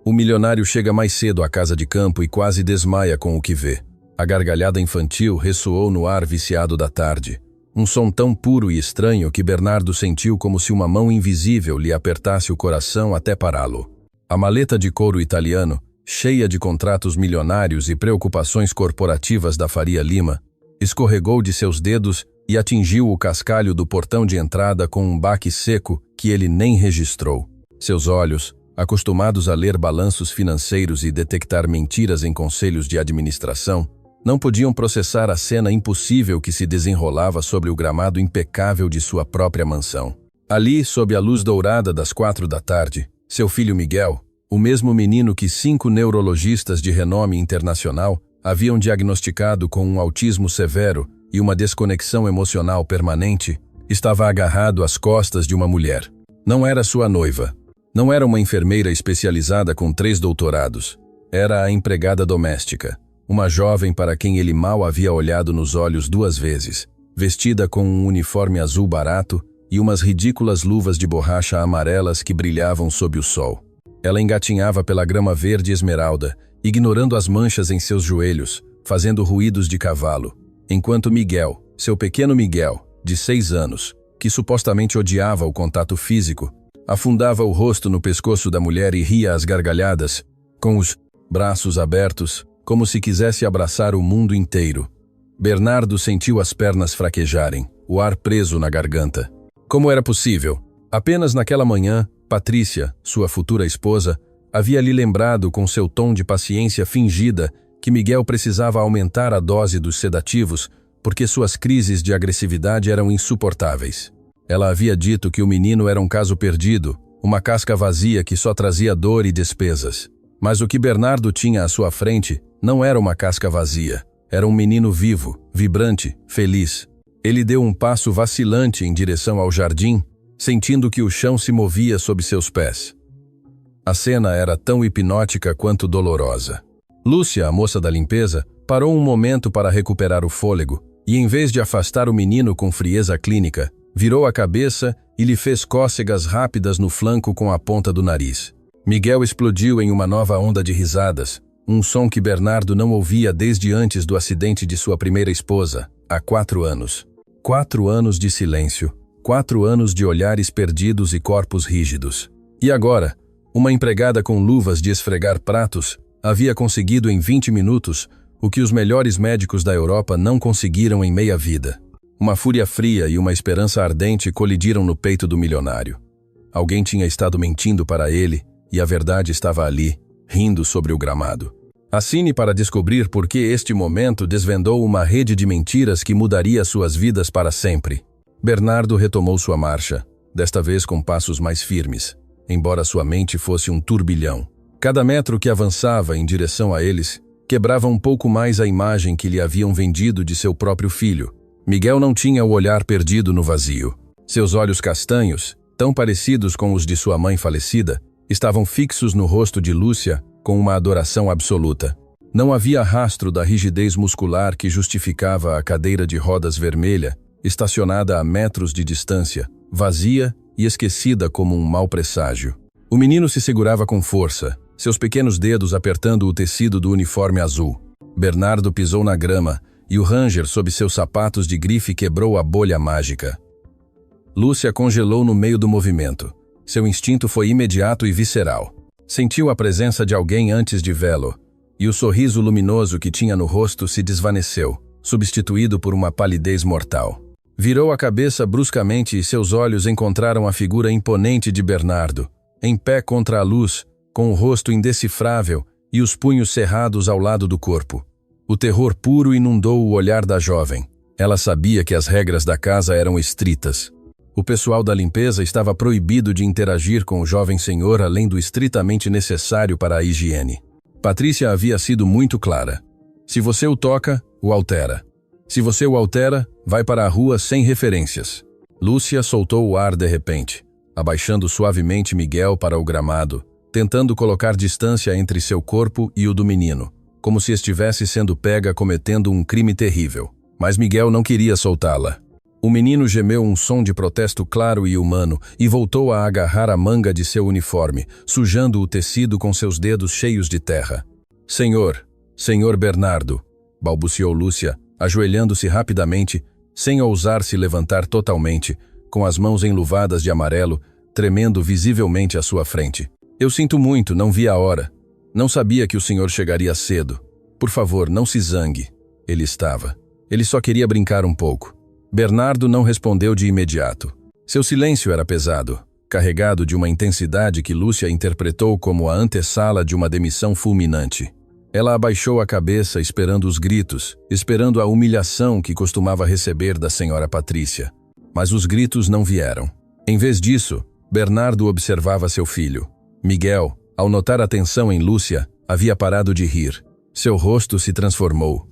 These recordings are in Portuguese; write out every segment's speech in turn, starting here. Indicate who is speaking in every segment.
Speaker 1: O milionário chega mais cedo à casa de campo e quase desmaia com o que vê. A gargalhada infantil ressoou no ar viciado da tarde. Um som tão puro e estranho que Bernardo sentiu como se uma mão invisível lhe apertasse o coração até pará-lo. A maleta de couro italiano, cheia de contratos milionários e preocupações corporativas da Faria Lima, escorregou de seus dedos e atingiu o cascalho do portão de entrada com um baque seco que ele nem registrou. Seus olhos, acostumados a ler balanços financeiros e detectar mentiras em conselhos de administração, não podiam processar a cena impossível que se desenrolava sobre o gramado impecável de sua própria mansão. Ali, sob a luz dourada das 4 da tarde, seu filho Miguel, o mesmo menino que 5 neurologistas de renome internacional haviam diagnosticado com um autismo severo e uma desconexão emocional permanente, estava agarrado às costas de uma mulher. Não era sua noiva. Não era uma enfermeira especializada com 3 doutorados. Era a empregada doméstica, uma jovem para quem ele mal havia olhado nos olhos 2 vezes, vestida com um uniforme azul barato e umas ridículas luvas de borracha amarelas que brilhavam sob o sol. Ela engatinhava pela grama verde esmeralda, ignorando as manchas em seus joelhos, fazendo ruídos de cavalo, enquanto Miguel, seu pequeno Miguel, de 6 anos, que supostamente odiava o contato físico, afundava o rosto no pescoço da mulher e ria às gargalhadas, com os braços abertos, como se quisesse abraçar o mundo inteiro. Bernardo sentiu as pernas fraquejarem, o ar preso na garganta. Como era possível? Apenas naquela manhã, Patrícia, sua futura esposa, havia lhe lembrado com seu tom de paciência fingida que Miguel precisava aumentar a dose dos sedativos porque suas crises de agressividade eram insuportáveis. Ela havia dito que o menino era um caso perdido, uma casca vazia que só trazia dor e despesas. Mas o que Bernardo tinha à sua frente não era uma casca vazia. Era um menino vivo, vibrante, feliz. Ele deu um passo vacilante em direção ao jardim, sentindo que o chão se movia sob seus pés. A cena era tão hipnótica quanto dolorosa. Lúcia, a moça da limpeza, parou um momento para recuperar o fôlego e, em vez de afastar o menino com frieza clínica, virou a cabeça e lhe fez cócegas rápidas no flanco com a ponta do nariz. Miguel explodiu em uma nova onda de risadas, um som que Bernardo não ouvia desde antes do acidente de sua primeira esposa, há 4 anos. 4 anos de silêncio, 4 anos de olhares perdidos e corpos rígidos. E agora, uma empregada com luvas de esfregar pratos havia conseguido em 20 minutos o que os melhores médicos da Europa não conseguiram em meia vida. Uma fúria fria e uma esperança ardente colidiram no peito do milionário. Alguém tinha estado mentindo para ele e a verdade estava ali, rindo sobre o gramado. Assine para descobrir por que este momento desvendou uma rede de mentiras que mudaria suas vidas para sempre. Bernardo retomou sua marcha, desta vez com passos mais firmes, embora sua mente fosse um turbilhão. Cada metro que avançava em direção a eles quebrava um pouco mais a imagem que lhe haviam vendido de seu próprio filho. Miguel não tinha o olhar perdido no vazio. Seus olhos castanhos, tão parecidos com os de sua mãe falecida, estavam fixos no rosto de Lúcia com uma adoração absoluta. Não havia rastro da rigidez muscular que justificava a cadeira de rodas vermelha, estacionada a metros de distância, vazia e esquecida como um mau presságio. O menino se segurava com força, seus pequenos dedos apertando o tecido do uniforme azul. Bernardo pisou na grama e o ranger sob seus sapatos de grife quebrou a bolha mágica. Lúcia congelou no meio do movimento. Seu instinto foi imediato e visceral. Sentiu a presença de alguém antes de vê-lo, e o sorriso luminoso que tinha no rosto se desvaneceu, substituído por uma palidez mortal. Virou a cabeça bruscamente e seus olhos encontraram a figura imponente de Bernardo, em pé contra a luz, com o rosto indecifrável e os punhos cerrados ao lado do corpo. O terror puro inundou o olhar da jovem. Ela sabia que as regras da casa eram estritas. O pessoal da limpeza estava proibido de interagir com o jovem senhor além do estritamente necessário para a higiene. Patrícia havia sido muito clara. Se você o toca, o altera. Se você o altera, vai para a rua sem referências. Lúcia soltou o ar de repente, abaixando suavemente Miguel para o gramado, tentando colocar distância entre seu corpo e o do menino, como se estivesse sendo pega cometendo um crime terrível. Mas Miguel não queria soltá-la. O menino gemeu um som de protesto claro e humano e voltou a agarrar a manga de seu uniforme, sujando o tecido com seus dedos cheios de terra. Senhor Bernardo, balbuciou Lúcia, ajoelhando-se rapidamente, sem ousar se levantar totalmente, com as mãos enluvadas de amarelo, tremendo visivelmente à sua frente. Eu sinto muito, não vi a hora. Não sabia que o senhor chegaria cedo. Por favor, não se zangue. Ele só queria brincar um pouco. Bernardo não respondeu de imediato. Seu silêncio era pesado, carregado de uma intensidade que Lúcia interpretou como a antessala de uma demissão fulminante. Ela abaixou a cabeça esperando os gritos, esperando a humilhação que costumava receber da senhora Patrícia. Mas os gritos não vieram. Em vez disso, Bernardo observava seu filho. Miguel, ao notar a tensão em Lúcia, havia parado de rir. Seu rosto se transformou,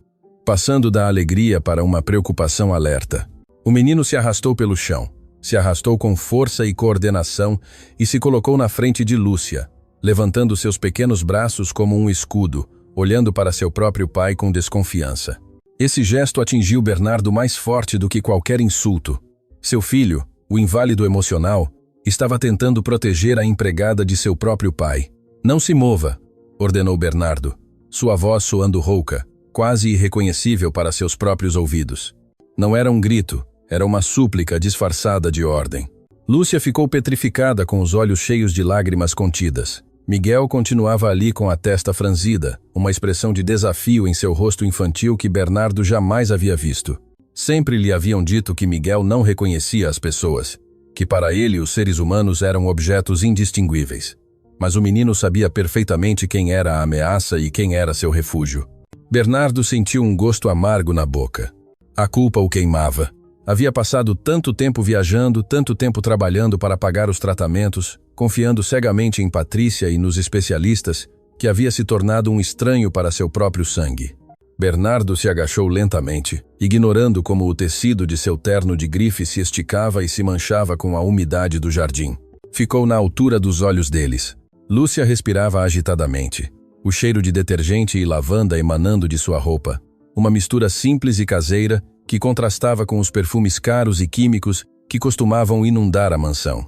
Speaker 1: passando da alegria para uma preocupação alerta. O menino se arrastou pelo chão, se arrastou com força e coordenação e se colocou na frente de Lúcia, levantando seus pequenos braços como um escudo, olhando para seu próprio pai com desconfiança. Esse gesto atingiu Bernardo mais forte do que qualquer insulto. Seu filho, o inválido emocional, estava tentando proteger a empregada de seu próprio pai. Não se mova, ordenou Bernardo, sua voz soando rouca, quase irreconhecível para seus próprios ouvidos. Não era um grito, era uma súplica disfarçada de ordem. Lúcia ficou petrificada com os olhos cheios de lágrimas contidas. Miguel continuava ali com a testa franzida, uma expressão de desafio em seu rosto infantil que Bernardo jamais havia visto. Sempre lhe haviam dito que Miguel não reconhecia as pessoas, que para ele os seres humanos eram objetos indistinguíveis. Mas o menino sabia perfeitamente quem era a ameaça e quem era seu refúgio. Bernardo sentiu um gosto amargo na boca. A culpa o queimava. Havia passado tanto tempo viajando, tanto tempo trabalhando para pagar os tratamentos, confiando cegamente em Patrícia e nos especialistas, que havia se tornado um estranho para seu próprio sangue. Bernardo se agachou lentamente, ignorando como o tecido de seu terno de grife se esticava e se manchava com a umidade do jardim. Ficou na altura dos olhos deles. Lúcia respirava agitadamente, o cheiro de detergente e lavanda emanando de sua roupa, uma mistura simples e caseira que contrastava com os perfumes caros e químicos que costumavam inundar a mansão.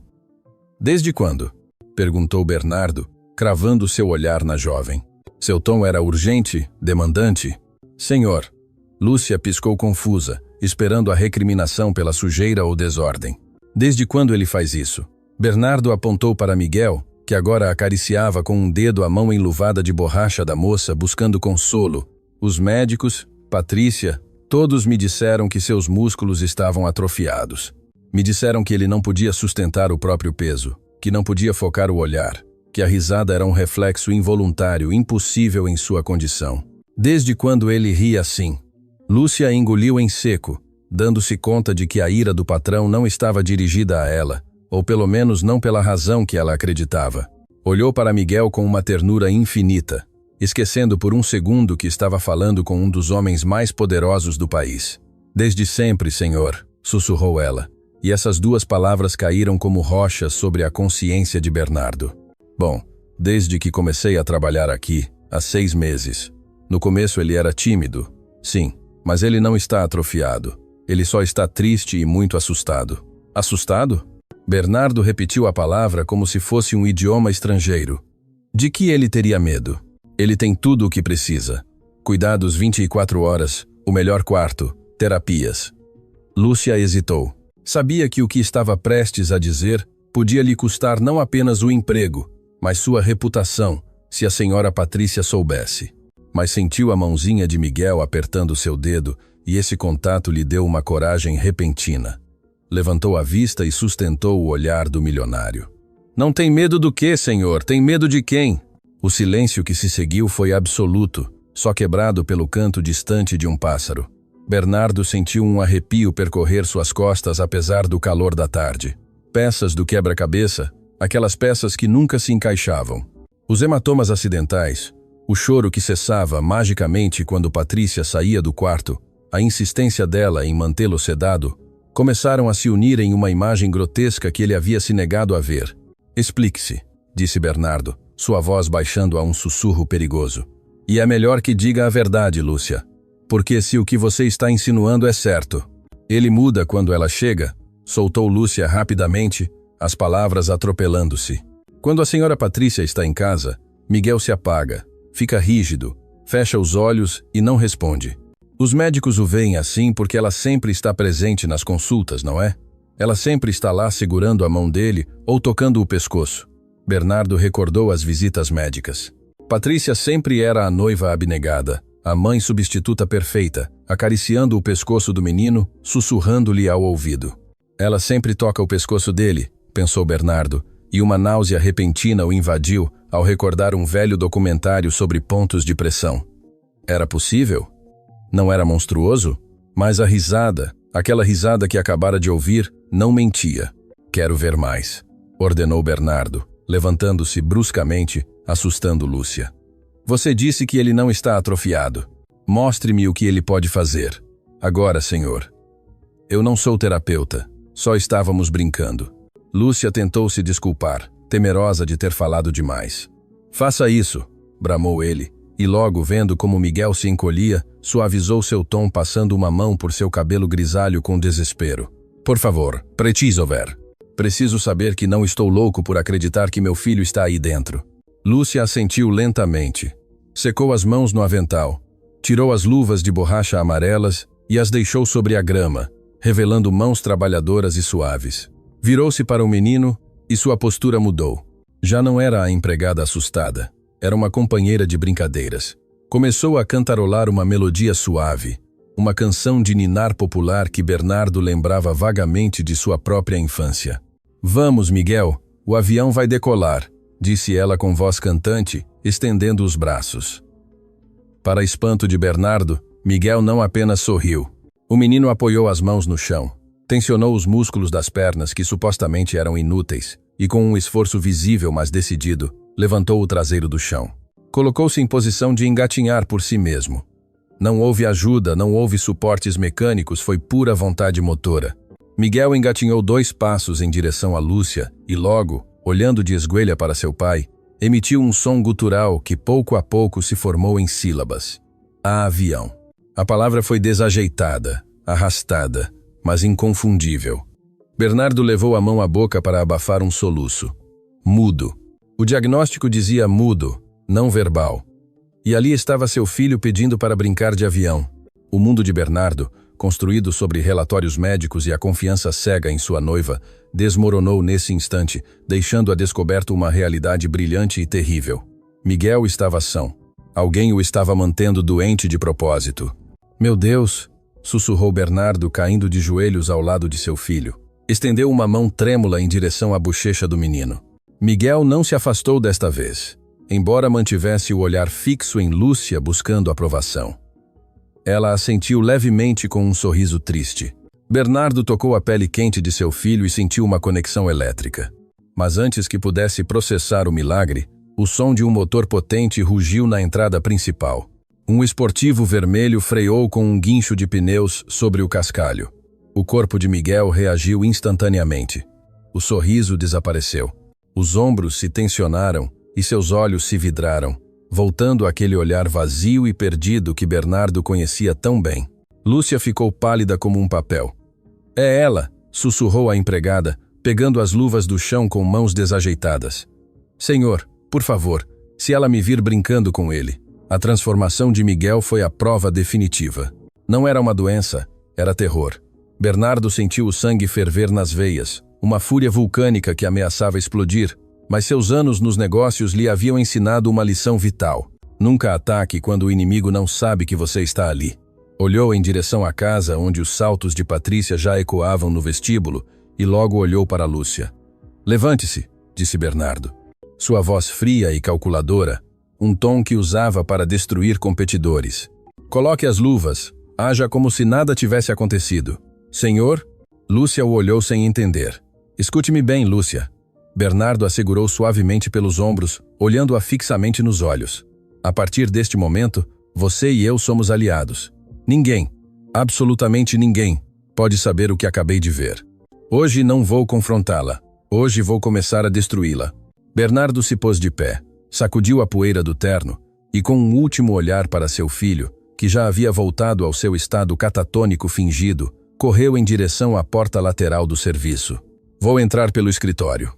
Speaker 1: «Desde quando?» perguntou Bernardo, cravando seu olhar na jovem. Seu tom era urgente, demandante. «Senhor». Lúcia piscou confusa, esperando a recriminação pela sujeira ou desordem. «Desde quando ele faz isso?» Bernardo apontou para Miguel, que agora acariciava com um dedo a mão enluvada de borracha da moça, buscando consolo. Os médicos, Patrícia, todos me disseram que seus músculos estavam atrofiados. Me disseram que ele não podia sustentar o próprio peso, que não podia focar o olhar, que a risada era um reflexo involuntário, impossível em sua condição. Desde quando ele ria assim? Lúcia engoliu em seco, dando-se conta de que a ira do patrão não estava dirigida a ela, ou pelo menos não pela razão que ela acreditava. Olhou para Miguel com uma ternura infinita, esquecendo por um segundo que estava falando com um dos homens mais poderosos do país. «Desde sempre, senhor», sussurrou ela, e essas duas palavras caíram como rochas sobre a consciência de Bernardo. «Bom, desde que comecei a trabalhar aqui, há 6 meses. No começo ele era tímido, sim, mas ele não está atrofiado. Ele só está triste e muito assustado». «Assustado?» Bernardo repetiu a palavra como se fosse um idioma estrangeiro. De que ele teria medo? Ele tem tudo o que precisa. Cuidados 24 horas, o melhor quarto, terapias. Lúcia hesitou. Sabia que o que estava prestes a dizer podia lhe custar não apenas o emprego, mas sua reputação, se a senhora Patrícia soubesse. Mas sentiu a mãozinha de Miguel apertando seu dedo e esse contato lhe deu uma coragem repentina. Levantou a vista e sustentou o olhar do milionário. «Não tem medo do quê, senhor? Tem medo de quem?» O silêncio que se seguiu foi absoluto, só quebrado pelo canto distante de um pássaro. Bernardo sentiu um arrepio percorrer suas costas apesar do calor da tarde. Peças do quebra-cabeça, aquelas peças que nunca se encaixavam. Os hematomas acidentais, o choro que cessava magicamente quando Patrícia saía do quarto, a insistência dela em mantê-lo sedado, começaram a se unir em uma imagem grotesca que ele havia se negado a ver. «Explique-se», disse Bernardo, sua voz baixando a um sussurro perigoso. «E é melhor que diga a verdade, Lúcia. Porque se o que você está insinuando é certo, Ele muda quando ela chega, soltou Lúcia rapidamente, as palavras atropelando-se. Quando a senhora Patrícia está em casa, Miguel se apaga, fica rígido, fecha os olhos e não responde. Os médicos o veem assim porque ela sempre está presente nas consultas, não é? Ela sempre está lá segurando a mão dele ou tocando o pescoço. Bernardo recordou as visitas médicas. Patrícia sempre era a noiva abnegada, a mãe substituta perfeita, acariciando o pescoço do menino, sussurrando-lhe ao ouvido. Ela sempre toca o pescoço dele, pensou Bernardo, e uma náusea repentina o invadiu ao recordar um velho documentário sobre pontos de pressão. Era possível? Não era monstruoso? Mas a risada, aquela risada que acabara de ouvir, não mentia. Quero ver mais, ordenou Bernardo, levantando-se bruscamente, assustando Lúcia. Você disse que ele não está atrofiado. Mostre-me o que ele pode fazer. Agora, senhor. Eu não sou terapeuta, só estávamos brincando. Lúcia tentou se desculpar, temerosa de ter falado demais. Faça isso, bramou ele, e logo vendo como Miguel se encolhia, suavizou seu tom passando uma mão por seu cabelo grisalho com desespero. Por favor, preciso ver. Preciso saber que não estou louco por acreditar que meu filho está aí dentro. Lúcia assentiu lentamente. Secou as mãos no avental, tirou as luvas de borracha amarelas e as deixou sobre a grama, revelando mãos trabalhadoras e suaves. Virou-se para o menino e sua postura mudou. Já não era a empregada assustada, era uma companheira de brincadeiras. Começou a cantarolar uma melodia suave, uma canção de ninar popular que Bernardo lembrava vagamente de sua própria infância. Vamos, Miguel, o avião vai decolar, disse ela com voz cantante, estendendo os braços. Para espanto de Bernardo, Miguel não apenas sorriu. O menino apoiou as mãos no chão, tensionou os músculos das pernas que supostamente eram inúteis e com um esforço visível mas decidido, levantou o traseiro do chão. Colocou-se em posição de engatinhar por si mesmo. Não houve ajuda, não houve suportes mecânicos, foi pura vontade motora. Miguel engatinhou 2 passos em direção a Lúcia e logo, olhando de esguelha para seu pai, emitiu um som gutural que pouco a pouco se formou em sílabas. Avião. A palavra foi desajeitada, arrastada, mas inconfundível. Bernardo levou a mão à boca para abafar um soluço. Mudo. O diagnóstico dizia mudo, não verbal. E ali estava seu filho pedindo para brincar de avião. O mundo de Bernardo, construído sobre relatórios médicos e a confiança cega em sua noiva, desmoronou nesse instante, deixando a descoberto uma realidade brilhante e terrível. Miguel estava são. Alguém o estava mantendo doente de propósito. Meu Deus! Sussurrou Bernardo, caindo de joelhos ao lado de seu filho. Estendeu uma mão trêmula em direção à bochecha do menino. Miguel não se afastou desta vez, embora mantivesse o olhar fixo em Lúcia buscando aprovação. Ela assentiu levemente com um sorriso triste. Bernardo tocou a pele quente de seu filho e sentiu uma conexão elétrica. Mas antes que pudesse processar o milagre, o som de um motor potente rugiu na entrada principal. Um esportivo vermelho freou com um guincho de pneus sobre o cascalho. O corpo de Miguel reagiu instantaneamente. O sorriso desapareceu. Os ombros se tensionaram e seus olhos se vidraram, voltando àquele olhar vazio e perdido que Bernardo conhecia tão bem. Lúcia ficou pálida como um papel. É ela, sussurrou a empregada, pegando as luvas do chão com mãos desajeitadas. Senhor, por favor, se ela me vir brincando com ele. A transformação de Miguel foi a prova definitiva. Não era uma doença, era terror. Bernardo sentiu o sangue ferver nas veias, uma fúria vulcânica que ameaçava explodir, mas seus anos nos negócios lhe haviam ensinado uma lição vital. Nunca ataque quando o inimigo não sabe que você está ali. Olhou em direção à casa onde os saltos de Patrícia já ecoavam no vestíbulo e logo olhou para Lúcia. Levante-se, disse Bernardo. Sua voz fria e calculadora, um tom que usava para destruir competidores. Coloque as luvas, haja como se nada tivesse acontecido. Senhor? Lúcia o olhou sem entender. Escute-me bem, Lúcia. Bernardo a segurou suavemente pelos ombros, olhando-a fixamente nos olhos. A partir deste momento, você e eu somos aliados. Ninguém, absolutamente ninguém, pode saber o que acabei de ver. Hoje não vou confrontá-la. Hoje vou começar a destruí-la. Bernardo se pôs de pé, sacudiu a poeira do terno e com um último olhar para seu filho, que já havia voltado ao seu estado catatônico fingido, correu em direção à porta lateral do serviço. Vou entrar pelo escritório.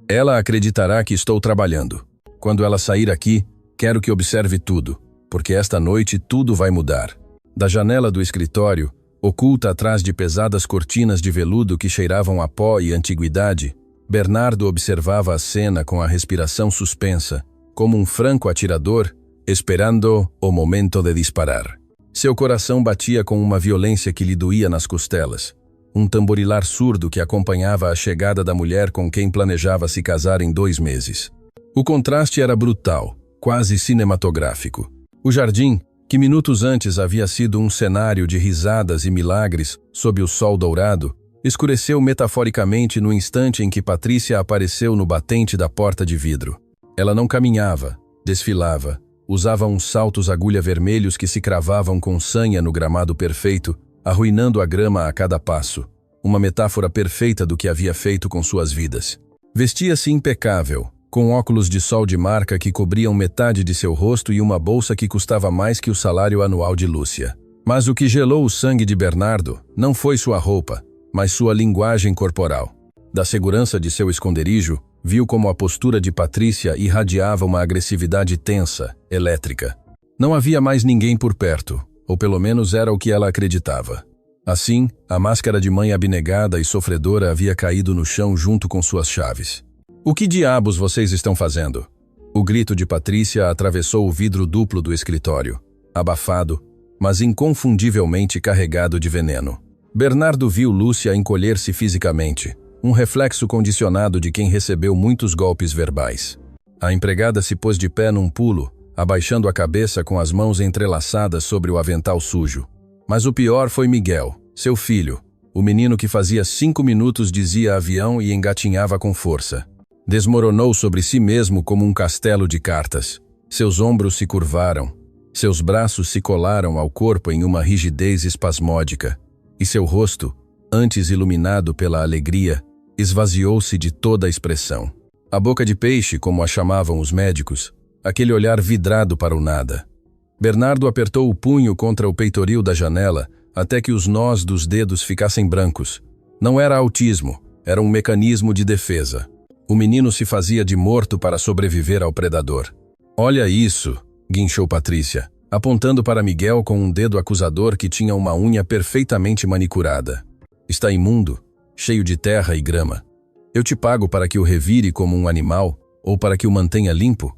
Speaker 1: Ela acreditará que estou trabalhando. Quando ela sair aqui, quero que observe tudo, porque esta noite tudo vai mudar. Da janela do escritório, oculta atrás de pesadas cortinas de veludo que cheiravam a pó e antiguidade, Bernardo observava a cena com a respiração suspensa, como um franco atirador, esperando o momento de disparar. Seu coração batia com uma violência que lhe doía nas costelas, um tamborilar surdo que acompanhava a chegada da mulher com quem planejava se casar em 2 meses. O contraste era brutal, quase cinematográfico. O jardim, que minutos antes havia sido um cenário de risadas e milagres sob o sol dourado, escureceu metaforicamente no instante em que Patrícia apareceu no batente da porta de vidro. Ela não caminhava, desfilava, usava uns saltos agulha vermelhos que se cravavam com sanha no gramado perfeito, arruinando a grama a cada passo, uma metáfora perfeita do que havia feito com suas vidas. Vestia-se impecável, com óculos de sol de marca que cobriam metade de seu rosto e uma bolsa que custava mais que o salário anual de Lúcia. Mas o que gelou o sangue de Bernardo não foi sua roupa, mas sua linguagem corporal. Da segurança de seu esconderijo, viu como a postura de Patrícia irradiava uma agressividade tensa, elétrica. Não havia mais ninguém por perto, ou pelo menos era o que ela acreditava. Assim, a máscara de mãe abnegada e sofredora havia caído no chão junto com suas chaves. "O que diabos vocês estão fazendo?" O grito de Patrícia atravessou o vidro duplo do escritório, abafado, mas inconfundivelmente carregado de veneno. Bernardo viu Lúcia encolher-se fisicamente, um reflexo condicionado de quem recebeu muitos golpes verbais. A empregada se pôs de pé num pulo, abaixando a cabeça com as mãos entrelaçadas sobre o avental sujo. Mas o pior foi Miguel, seu filho, o menino que fazia 5 minutos dizia avião e engatinhava com força. Desmoronou sobre si mesmo como um castelo de cartas. Seus ombros se curvaram, seus braços se colaram ao corpo em uma rigidez espasmódica. E seu rosto, antes iluminado pela alegria, esvaziou-se de toda a expressão. A boca de peixe, como a chamavam os médicos, aquele olhar vidrado para o nada. Bernardo apertou o punho contra o peitoril da janela até que os nós dos dedos ficassem brancos. Não era autismo, era um mecanismo de defesa. O menino se fazia de morto para sobreviver ao predador. "Olha isso", guinchou Patrícia, apontando para Miguel com um dedo acusador que tinha uma unha perfeitamente manicurada. "Está imundo, cheio de terra e grama. Eu te pago para que o revire como um animal ou para que o mantenha limpo?"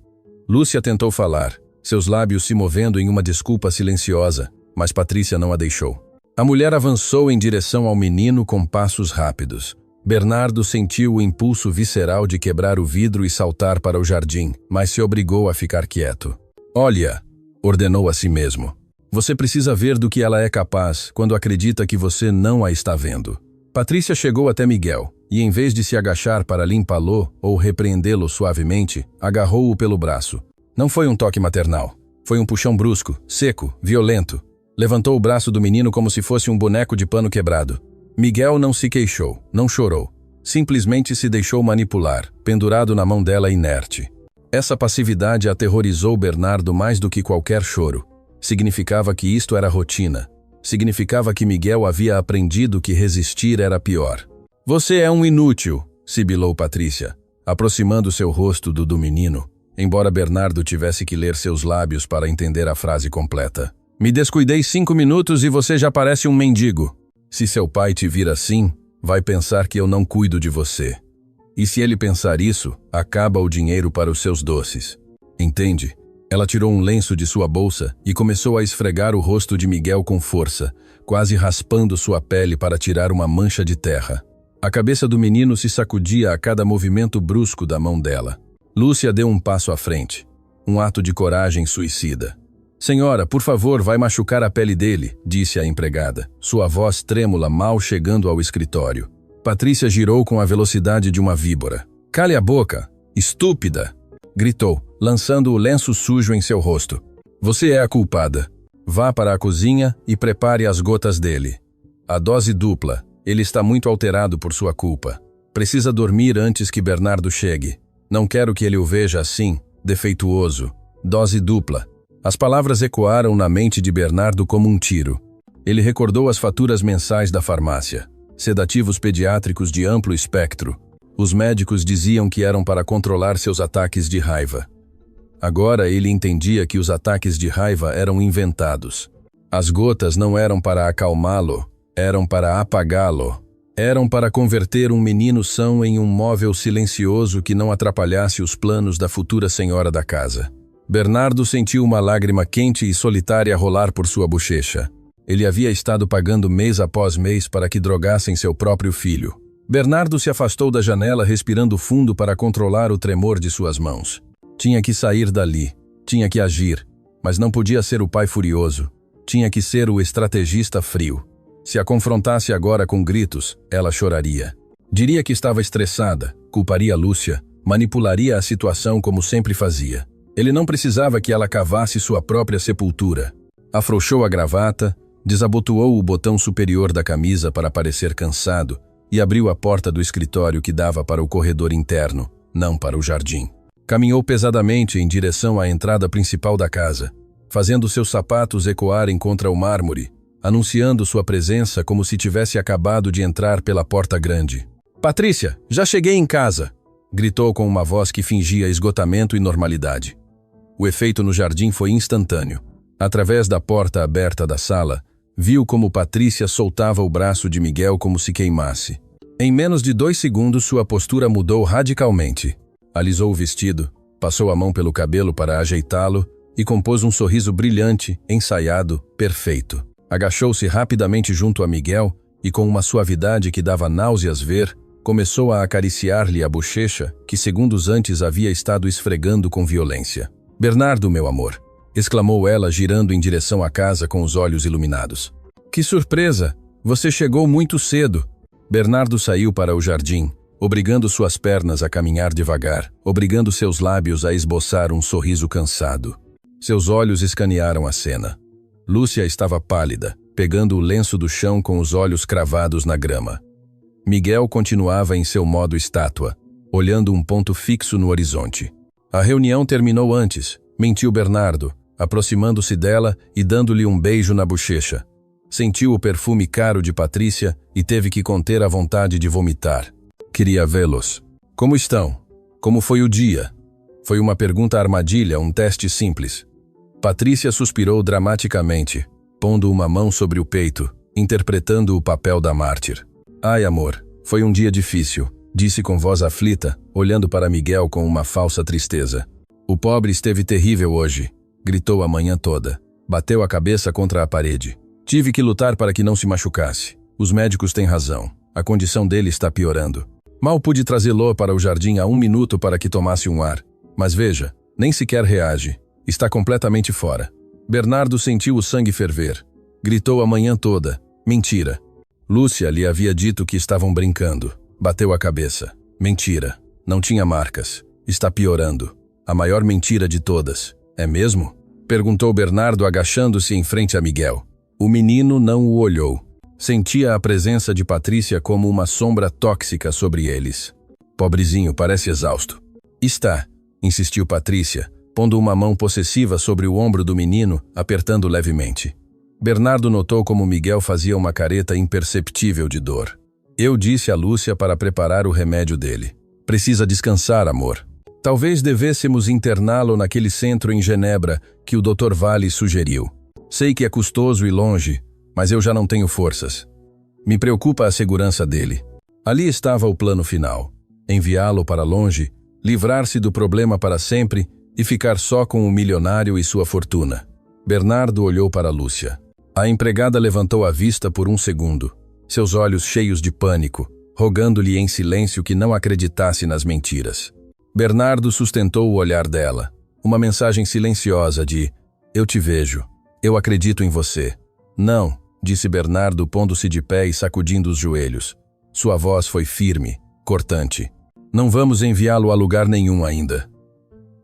Speaker 1: Lúcia tentou falar, seus lábios se movendo em uma desculpa silenciosa, mas Patrícia não a deixou. A mulher avançou em direção ao menino com passos rápidos. Bernardo sentiu o impulso visceral de quebrar o vidro e saltar para o jardim, mas se obrigou a ficar quieto. "Olha", ordenou a si mesmo. "Você precisa ver do que ela é capaz quando acredita que você não a está vendo." Patrícia chegou até Miguel e, em vez de se agachar para limpá-lo ou repreendê-lo suavemente, agarrou-o pelo braço. Não foi um toque maternal. Foi um puxão brusco, seco, violento. Levantou o braço do menino como se fosse um boneco de pano quebrado. Miguel não se queixou, não chorou. Simplesmente se deixou manipular, pendurado na mão dela inerte. Essa passividade aterrorizou Bernardo mais do que qualquer choro. Significava que isto era rotina. Significava que Miguel havia aprendido que resistir era pior. "Você é um inútil", sibilou Patrícia, aproximando seu rosto do menino, embora Bernardo tivesse que ler seus lábios para entender a frase completa. "Me descuidei 5 minutos e você já parece um mendigo. Se seu pai te vir assim, vai pensar que eu não cuido de você. E se ele pensar isso, acaba o dinheiro para os seus doces. Entende?" Ela tirou um lenço de sua bolsa e começou a esfregar o rosto de Miguel com força, quase raspando sua pele para tirar uma mancha de terra. A cabeça do menino se sacudia a cada movimento brusco da mão dela. Lúcia deu um passo à frente. Um ato de coragem suicida. "Senhora, por favor, vai machucar a pele dele", disse a empregada, sua voz trêmula mal chegando ao escritório. Patrícia girou com a velocidade de uma víbora. "Cale a boca, estúpida!" gritou, lançando o lenço sujo em seu rosto. "Você é a culpada. Vá para a cozinha e prepare as gotas dele. A dose dupla. Ele está muito alterado por sua culpa. Precisa dormir antes que Bernardo chegue. Não quero que ele o veja assim, defeituoso. Dose dupla." As palavras ecoaram na mente de Bernardo como um tiro. Ele recordou as faturas mensais da farmácia. Sedativos pediátricos de amplo espectro. Os médicos diziam que eram para controlar seus ataques de raiva. Agora ele entendia que os ataques de raiva eram inventados. As gotas não eram para acalmá-lo, eram para apagá-lo. Eram para converter um menino são em um móvel silencioso que não atrapalhasse os planos da futura senhora da casa. Bernardo sentiu uma lágrima quente e solitária rolar por sua bochecha. Ele havia estado pagando mês após mês para que drogassem seu próprio filho. Bernardo se afastou da janela respirando fundo para controlar o tremor de suas mãos. Tinha que sair dali, tinha que agir, mas não podia ser o pai furioso. Tinha que ser o estrategista frio. Se a confrontasse agora com gritos, ela choraria. Diria que estava estressada, culparia Lúcia, manipularia a situação como sempre fazia. Ele não precisava que ela cavasse sua própria sepultura. Afrouxou a gravata, desabotoou o botão superior da camisa para parecer cansado e abriu a porta do escritório que dava para o corredor interno, não para o jardim. Caminhou pesadamente em direção à entrada principal da casa, fazendo seus sapatos ecoarem contra o mármore, anunciando sua presença como se tivesse acabado de entrar pela porta grande. "Patrícia, já cheguei em casa!" gritou com uma voz que fingia esgotamento e normalidade. O efeito no jardim foi instantâneo. Através da porta aberta da sala, viu como Patrícia soltava o braço de Miguel como se queimasse. Em menos de 2 segundos sua postura mudou radicalmente. Alisou o vestido, passou a mão pelo cabelo para ajeitá-lo e compôs um sorriso brilhante, ensaiado, perfeito. Agachou-se rapidamente junto a Miguel e, com uma suavidade que dava náuseas ver, começou a acariciar-lhe a bochecha que segundos antes havia estado esfregando com violência. "Bernardo, meu amor!" exclamou ela, girando em direção à casa com os olhos iluminados. "Que surpresa! Você chegou muito cedo!" Bernardo saiu para o jardim, obrigando suas pernas a caminhar devagar, obrigando seus lábios a esboçar um sorriso cansado. Seus olhos escanearam a cena. Lúcia estava pálida, pegando o lenço do chão com os olhos cravados na grama. Miguel continuava em seu modo estátua, olhando um ponto fixo no horizonte. A reunião terminou antes, mentiu Bernardo, aproximando-se dela e dando-lhe um beijo na bochecha. Sentiu o perfume caro de Patrícia e teve que conter a vontade de vomitar. Queria vê-los. "Como estão? Como foi o dia?" Foi uma pergunta armadilha, um teste simples. Patrícia suspirou dramaticamente, pondo uma mão sobre o peito, interpretando o papel da mártir. "Ai, amor, foi um dia difícil", disse com voz aflita, olhando para Miguel com uma falsa tristeza. "O pobre esteve terrível hoje", gritou a manhã toda. Bateu a cabeça contra a parede. "Tive que lutar para que não se machucasse. Os médicos têm razão. A condição dele está piorando. Mal pude trazê-lo para o jardim há 1 minuto para que tomasse um ar. Mas veja, nem sequer reage. Está completamente fora." Bernardo sentiu o sangue ferver. Gritou a manhã toda. Mentira. Lúcia lhe havia dito que estavam brincando. Bateu a cabeça. Mentira. Não tinha marcas. Está piorando. A maior mentira de todas. "É mesmo?" perguntou Bernardo, agachando-se em frente a Miguel. O menino não o olhou. Sentia a presença de Patrícia como uma sombra tóxica sobre eles. "Pobrezinho, parece exausto." "Está", insistiu Patrícia, pondo uma mão possessiva sobre o ombro do menino, apertando levemente. Bernardo notou como Miguel fazia uma careta imperceptível de dor. "Eu disse a Lúcia para preparar o remédio dele. Precisa descansar, amor. Talvez devêssemos interná-lo naquele centro em Genebra que o Dr. Vale sugeriu. Sei que é custoso e longe, mas eu já não tenho forças. Me preocupa a segurança dele." Ali estava o plano final. Enviá-lo para longe, livrar-se do problema para sempre e ficar só com o milionário e sua fortuna. Bernardo olhou para Lúcia. A empregada levantou a vista por 1 segundo, seus olhos cheios de pânico, rogando-lhe em silêncio que não acreditasse nas mentiras. Bernardo sustentou o olhar dela, uma mensagem silenciosa de "Eu te vejo, eu acredito em você." "Não", disse Bernardo, pondo-se de pé e sacudindo os joelhos. Sua voz foi firme, cortante. "Não vamos enviá-lo a lugar nenhum ainda.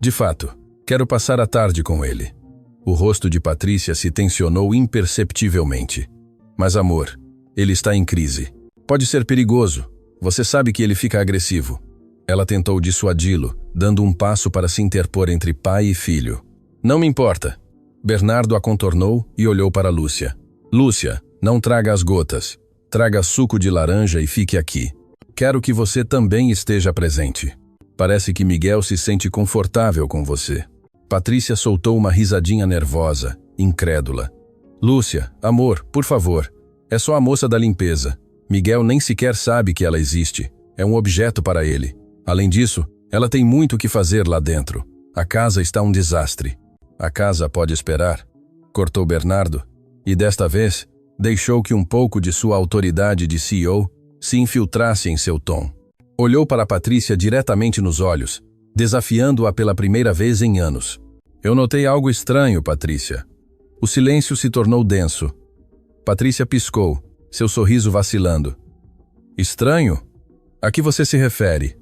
Speaker 1: De fato, quero passar a tarde com ele." O rosto de Patrícia se tensionou imperceptivelmente. "Mas amor, ele está em crise. Pode ser perigoso. Você sabe que ele fica agressivo." Ela tentou dissuadi-lo, dando um passo para se interpor entre pai e filho. "Não me importa." Bernardo a contornou e olhou para Lúcia. "Lúcia, Não traga as gotas. Traga suco de laranja e fique aqui. Quero que você também esteja presente. Parece que Miguel se sente confortável com você. Patrícia soltou uma risadinha nervosa, incrédula. Lúcia, amor, por favor. É só a moça da limpeza. Miguel nem sequer sabe que ela existe. É um objeto para ele. Além disso, ela tem muito o que fazer lá dentro. A casa está um desastre. A casa pode esperar. Cortou Bernardo. E desta vez, deixou que um pouco de sua autoridade de CEO se infiltrasse em seu tom. Olhou para Patrícia diretamente nos olhos, desafiando-a pela primeira vez em anos. Eu notei algo estranho, Patrícia. O silêncio se tornou denso. Patrícia piscou, seu sorriso vacilando. Estranho? A que você se refere?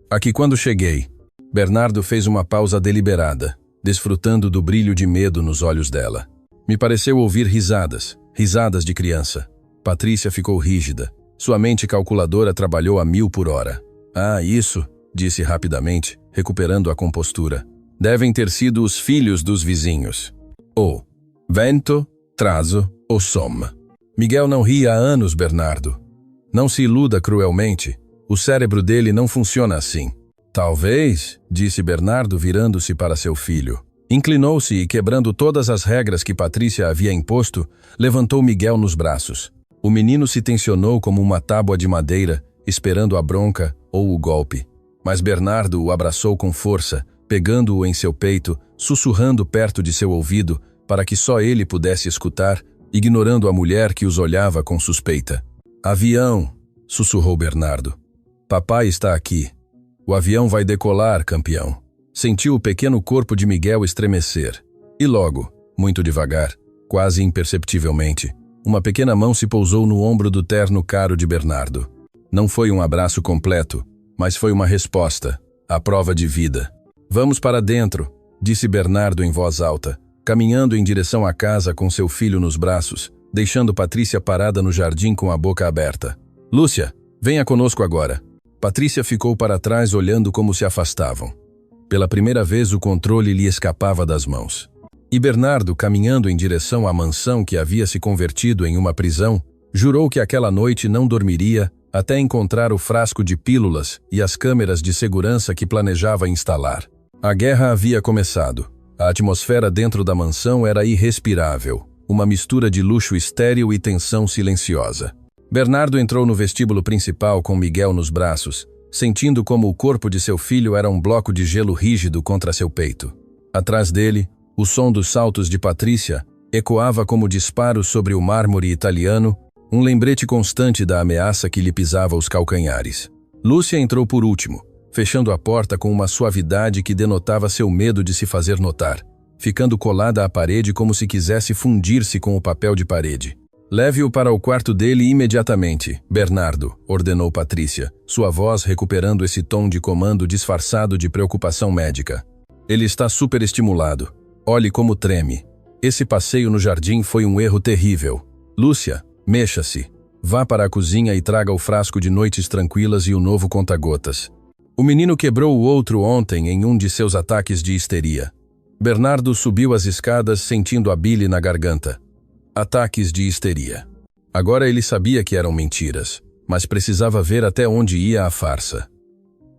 Speaker 1: A que quando cheguei. Bernardo fez uma pausa deliberada, desfrutando do brilho de medo nos olhos dela. Me pareceu ouvir risadas de criança. Patrícia ficou rígida. Sua mente calculadora trabalhou a 1000 por hora. Ah, isso, disse rapidamente, recuperando a compostura. Devem ter sido os filhos dos vizinhos. Ou vento, trazo ou soma. Miguel não ria há anos, Bernardo. Não se iluda cruelmente. O cérebro dele não funciona assim. Talvez, disse Bernardo virando-se para seu filho. Inclinou-se e, quebrando todas as regras que Patrícia havia imposto, levantou Miguel nos braços. O menino se tensionou como uma tábua de madeira, esperando a bronca ou o golpe. Mas Bernardo o abraçou com força, pegando-o em seu peito, sussurrando perto de seu ouvido para que só ele pudesse escutar, ignorando a mulher que os olhava com suspeita. Avião, sussurrou Bernardo. Papai está aqui. O avião vai decolar, campeão. Sentiu o pequeno corpo de Miguel estremecer. E logo, muito devagar, quase imperceptivelmente, uma pequena mão se pousou no ombro do terno caro de Bernardo. Não foi um abraço completo, mas foi uma resposta, a prova de vida. Vamos para dentro, disse Bernardo em voz alta, caminhando em direção à casa com seu filho nos braços, deixando Patrícia parada no jardim com a boca aberta. Lúcia, venha conosco agora. Patrícia ficou para trás olhando como se afastavam. Pela primeira vez o controle lhe escapava das mãos. E Bernardo, caminhando em direção à mansão que havia se convertido em uma prisão, jurou que aquela noite não dormiria até encontrar o frasco de pílulas e as câmeras de segurança que planejava instalar. A guerra havia começado. A atmosfera dentro da mansão era irrespirável, uma mistura de luxo estéril e tensão silenciosa. Bernardo entrou no vestíbulo principal com Miguel nos braços, sentindo como o corpo de seu filho era um bloco de gelo rígido contra seu peito. Atrás dele, o som dos saltos de Patrícia ecoava como disparos sobre o mármore italiano, um lembrete constante da ameaça que lhe pisava os calcanhares. Lúcia entrou por último, fechando a porta com uma suavidade que denotava seu medo de se fazer notar, ficando colada à parede como se quisesse fundir-se com o papel de parede. Leve-o para o quarto dele imediatamente, Bernardo, ordenou Patrícia, sua voz recuperando esse tom de comando disfarçado de preocupação médica. Ele está superestimulado. Olhe como treme. Esse passeio no jardim foi um erro terrível. Lúcia, mexa-se. Vá para a cozinha e traga o frasco de noites tranquilas e o novo conta-gotas. O menino quebrou o outro ontem em um de seus ataques de histeria. Bernardo subiu as escadas sentindo a bile na garganta. Ataques de histeria. Agora ele sabia que eram mentiras, mas precisava ver até onde ia a farsa.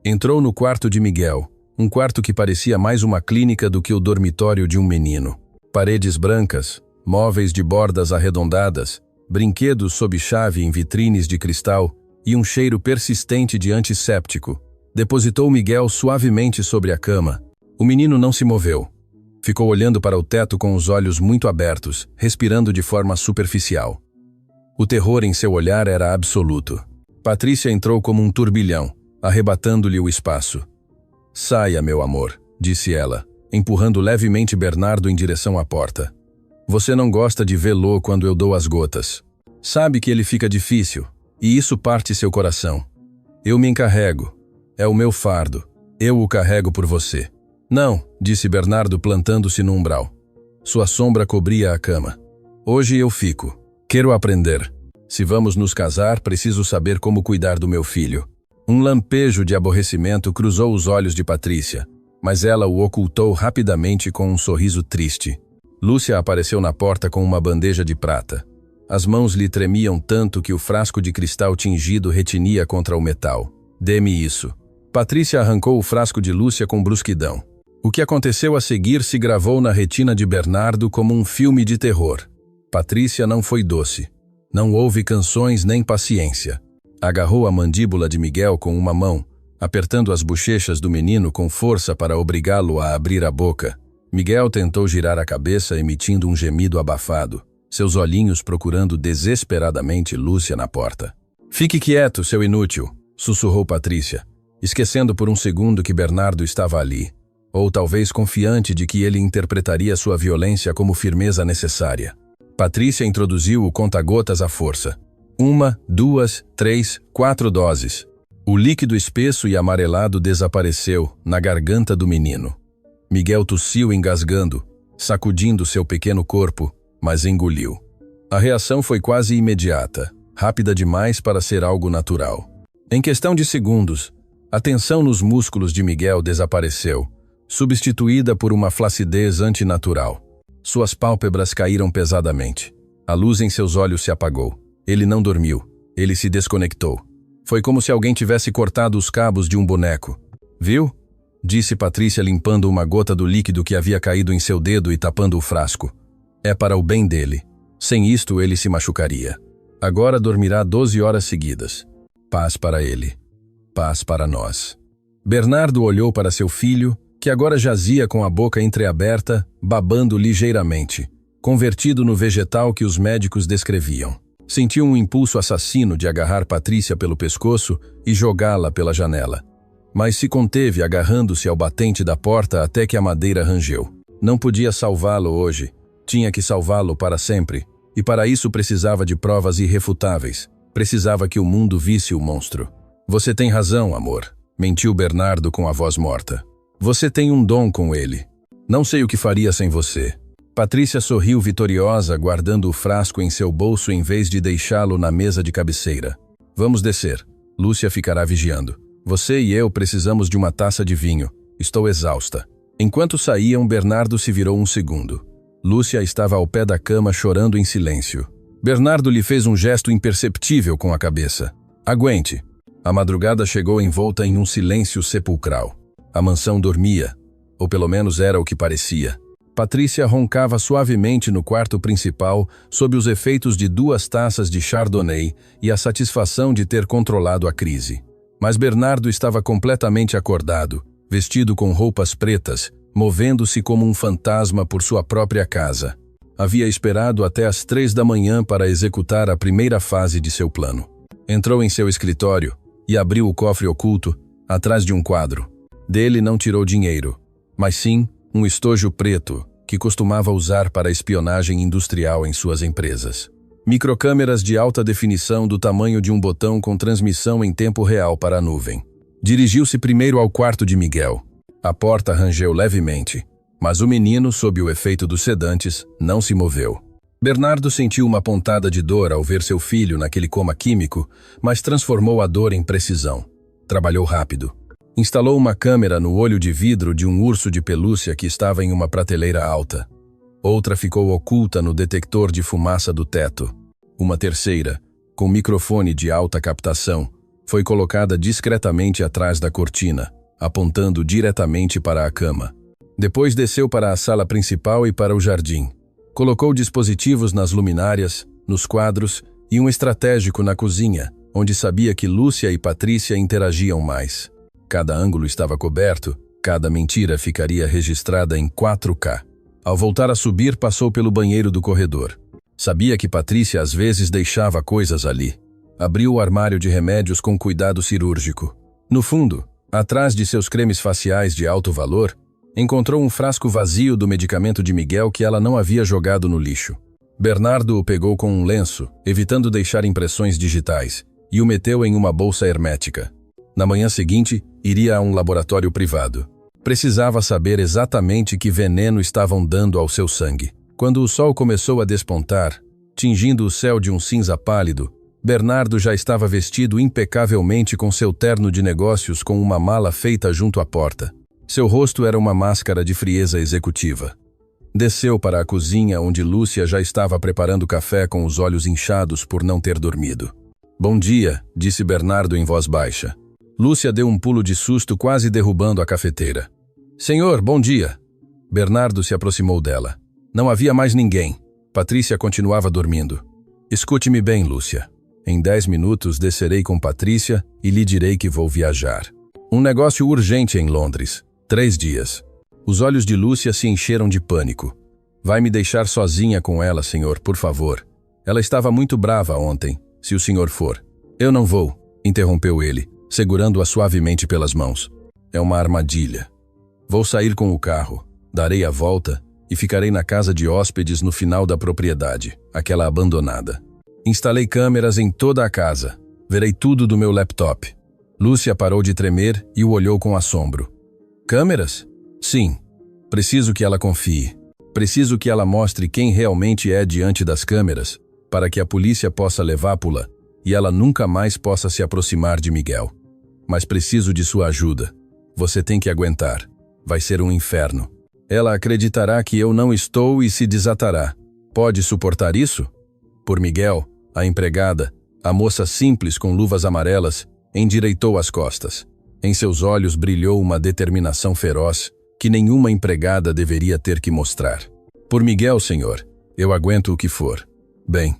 Speaker 1: Entrou no quarto de Miguel, um quarto que parecia mais uma clínica do que o dormitório de um menino. Paredes brancas, móveis de bordas arredondadas, brinquedos sob chave em vitrines de cristal e um cheiro persistente de antisséptico. Depositou Miguel suavemente sobre a cama. O menino não se moveu. Ficou olhando para o teto com os olhos muito abertos, respirando de forma superficial. O terror em seu olhar era absoluto. Patrícia entrou como um turbilhão, arrebatando-lhe o espaço. Saia, meu amor, disse ela, empurrando levemente Bernardo em direção à porta. Você não gosta de vê-lo quando eu dou as gotas. Sabe que ele fica difícil, e isso parte seu coração. Eu me encarrego. É o meu fardo. Eu o carrego por você. Não, disse Bernardo plantando-se no umbral. Sua sombra cobria a cama. Hoje eu fico. Quero aprender. Se vamos nos casar, preciso saber como cuidar do meu filho. Um lampejo de aborrecimento cruzou os olhos de Patrícia, mas ela o ocultou rapidamente com um sorriso triste. Lúcia apareceu na porta com uma bandeja de prata. As mãos lhe tremiam tanto que o frasco de cristal tingido retinia contra o metal. Dê-me isso. Patrícia arrancou o frasco de Lúcia com brusquidão. O que aconteceu a seguir se gravou na retina de Bernardo como um filme de terror. Patrícia não foi doce. Não houve canções nem paciência. Agarrou a mandíbula de Miguel com uma mão, apertando as bochechas do menino com força para obrigá-lo a abrir a boca. Miguel tentou girar a cabeça, emitindo um gemido abafado, seus olhinhos procurando desesperadamente Lúcia na porta. «Fique quieto, seu inútil», sussurrou Patrícia, esquecendo por um segundo que Bernardo estava ali, ou talvez confiante de que ele interpretaria sua violência como firmeza necessária. Patrícia introduziu o conta-gotas à força. 1, 2, 3, 4 doses. O líquido espesso e amarelado desapareceu na garganta do menino. Miguel tossiu engasgando, sacudindo seu pequeno corpo, mas engoliu. A reação foi quase imediata, rápida demais para ser algo natural. Em questão de segundos, a tensão nos músculos de Miguel desapareceu, substituída por uma flacidez antinatural. Suas pálpebras caíram pesadamente. A luz em seus olhos se apagou. Ele não dormiu. Ele se desconectou. Foi como se alguém tivesse cortado os cabos de um boneco. «Viu?» disse Patrícia limpando uma gota do líquido que havia caído em seu dedo e tapando o frasco. «É para o bem dele. Sem isto ele se machucaria. Agora dormirá 12 horas seguidas. Paz para ele. Paz para nós.» Bernardo olhou para seu filho, que agora jazia com a boca entreaberta, babando ligeiramente, convertido no vegetal que os médicos descreviam. Sentiu um impulso assassino de agarrar Patrícia pelo pescoço e jogá-la pela janela. Mas se conteve agarrando-se ao batente da porta até que a madeira rangeu. Não podia salvá-lo hoje. Tinha que salvá-lo para sempre. E para isso precisava de provas irrefutáveis. Precisava que o mundo visse o monstro. «Você tem razão, amor», mentiu Bernardo com a voz morta. «Você tem um dom com ele. Não sei o que faria sem você.» Patrícia sorriu vitoriosa, guardando o frasco em seu bolso em vez de deixá-lo na mesa de cabeceira. «Vamos descer. Lúcia ficará vigiando. Você e eu precisamos de uma taça de vinho. Estou exausta.» Enquanto saíam, Bernardo se virou um segundo. Lúcia estava ao pé da cama chorando em silêncio. Bernardo lhe fez um gesto imperceptível com a cabeça. «Aguente.» A madrugada chegou envolta em um silêncio sepulcral. A mansão dormia, ou pelo menos era o que parecia. Patrícia roncava suavemente no quarto principal sob os efeitos de 2 taças de Chardonnay e a satisfação de ter controlado a crise. Mas Bernardo estava completamente acordado, vestido com roupas pretas, movendo-se como um fantasma por sua própria casa. Havia esperado até às 3 da manhã para executar a primeira fase de seu plano. Entrou em seu escritório e abriu o cofre oculto atrás de um quadro. Dele não tirou dinheiro, mas sim um estojo preto que costumava usar para espionagem industrial em suas empresas. Microcâmeras de alta definição do tamanho de um botão com transmissão em tempo real para a nuvem. Dirigiu-se primeiro ao quarto de Miguel. A porta rangeu levemente, mas o menino, sob o efeito dos sedantes, não se moveu. Bernardo sentiu uma pontada de dor ao ver seu filho naquele coma químico, mas transformou a dor em precisão. Trabalhou rápido. Instalou uma câmera no olho de vidro de um urso de pelúcia que estava em uma prateleira alta. Outra ficou oculta no detector de fumaça do teto. Uma terceira, com microfone de alta captação, foi colocada discretamente atrás da cortina, apontando diretamente para a cama. Depois desceu para a sala principal e para o jardim. Colocou dispositivos nas luminárias, nos quadros e um estratégico na cozinha, onde sabia que Lúcia e Patrícia interagiam mais. Cada ângulo estava coberto, cada mentira ficaria registrada em 4K. Ao voltar a subir, passou pelo banheiro do corredor. Sabia que Patrícia às vezes deixava coisas ali. Abriu o armário de remédios com cuidado cirúrgico. No fundo, atrás de seus cremes faciais de alto valor, encontrou um frasco vazio do medicamento de Miguel que ela não havia jogado no lixo. Bernardo o pegou com um lenço, evitando deixar impressões digitais, e o meteu em uma bolsa hermética. Na manhã seguinte, iria a um laboratório privado. Precisava saber exatamente que veneno estavam dando ao seu sangue. Quando o sol começou a despontar, tingindo o céu de um cinza pálido, Bernardo já estava vestido impecavelmente com seu terno de negócios com uma mala feita junto à porta. Seu rosto era uma máscara de frieza executiva. Desceu para a cozinha, onde Lúcia já estava preparando café com os olhos inchados por não ter dormido. Bom dia, disse Bernardo em voz baixa. Lúcia deu um pulo de susto, quase derrubando a cafeteira. Senhor, bom dia. Bernardo se aproximou dela. Não havia mais ninguém. Patrícia continuava dormindo. Escute-me bem, Lúcia. Em 10 minutos descerei com Patrícia e lhe direi que vou viajar. Um negócio urgente em Londres. 3 dias. Os olhos de Lúcia se encheram de pânico. Vai me deixar sozinha com ela, senhor, por favor. Ela estava muito brava ontem, se o senhor for. Eu não vou, interrompeu ele, segurando-a suavemente pelas mãos. É uma armadilha. Vou sair com o carro, darei a volta e ficarei na casa de hóspedes no final da propriedade, aquela abandonada. Instalei câmeras em toda a casa. Verei tudo do meu laptop. Lúcia parou de tremer e o olhou com assombro. Câmeras? Sim. Preciso que ela confie. Preciso que ela mostre quem realmente é diante das câmeras, para que a polícia possa levá-la e ela nunca mais possa se aproximar de Miguel. Mas preciso de sua ajuda. Você tem que aguentar. Vai ser um inferno. Ela acreditará que eu não estou e se desatará. Pode suportar isso? Por Miguel, a empregada, a moça simples com luvas amarelas, endireitou as costas. Em seus olhos brilhou uma determinação feroz que nenhuma empregada deveria ter que mostrar. Por Miguel, senhor, eu aguento o que for. Bem.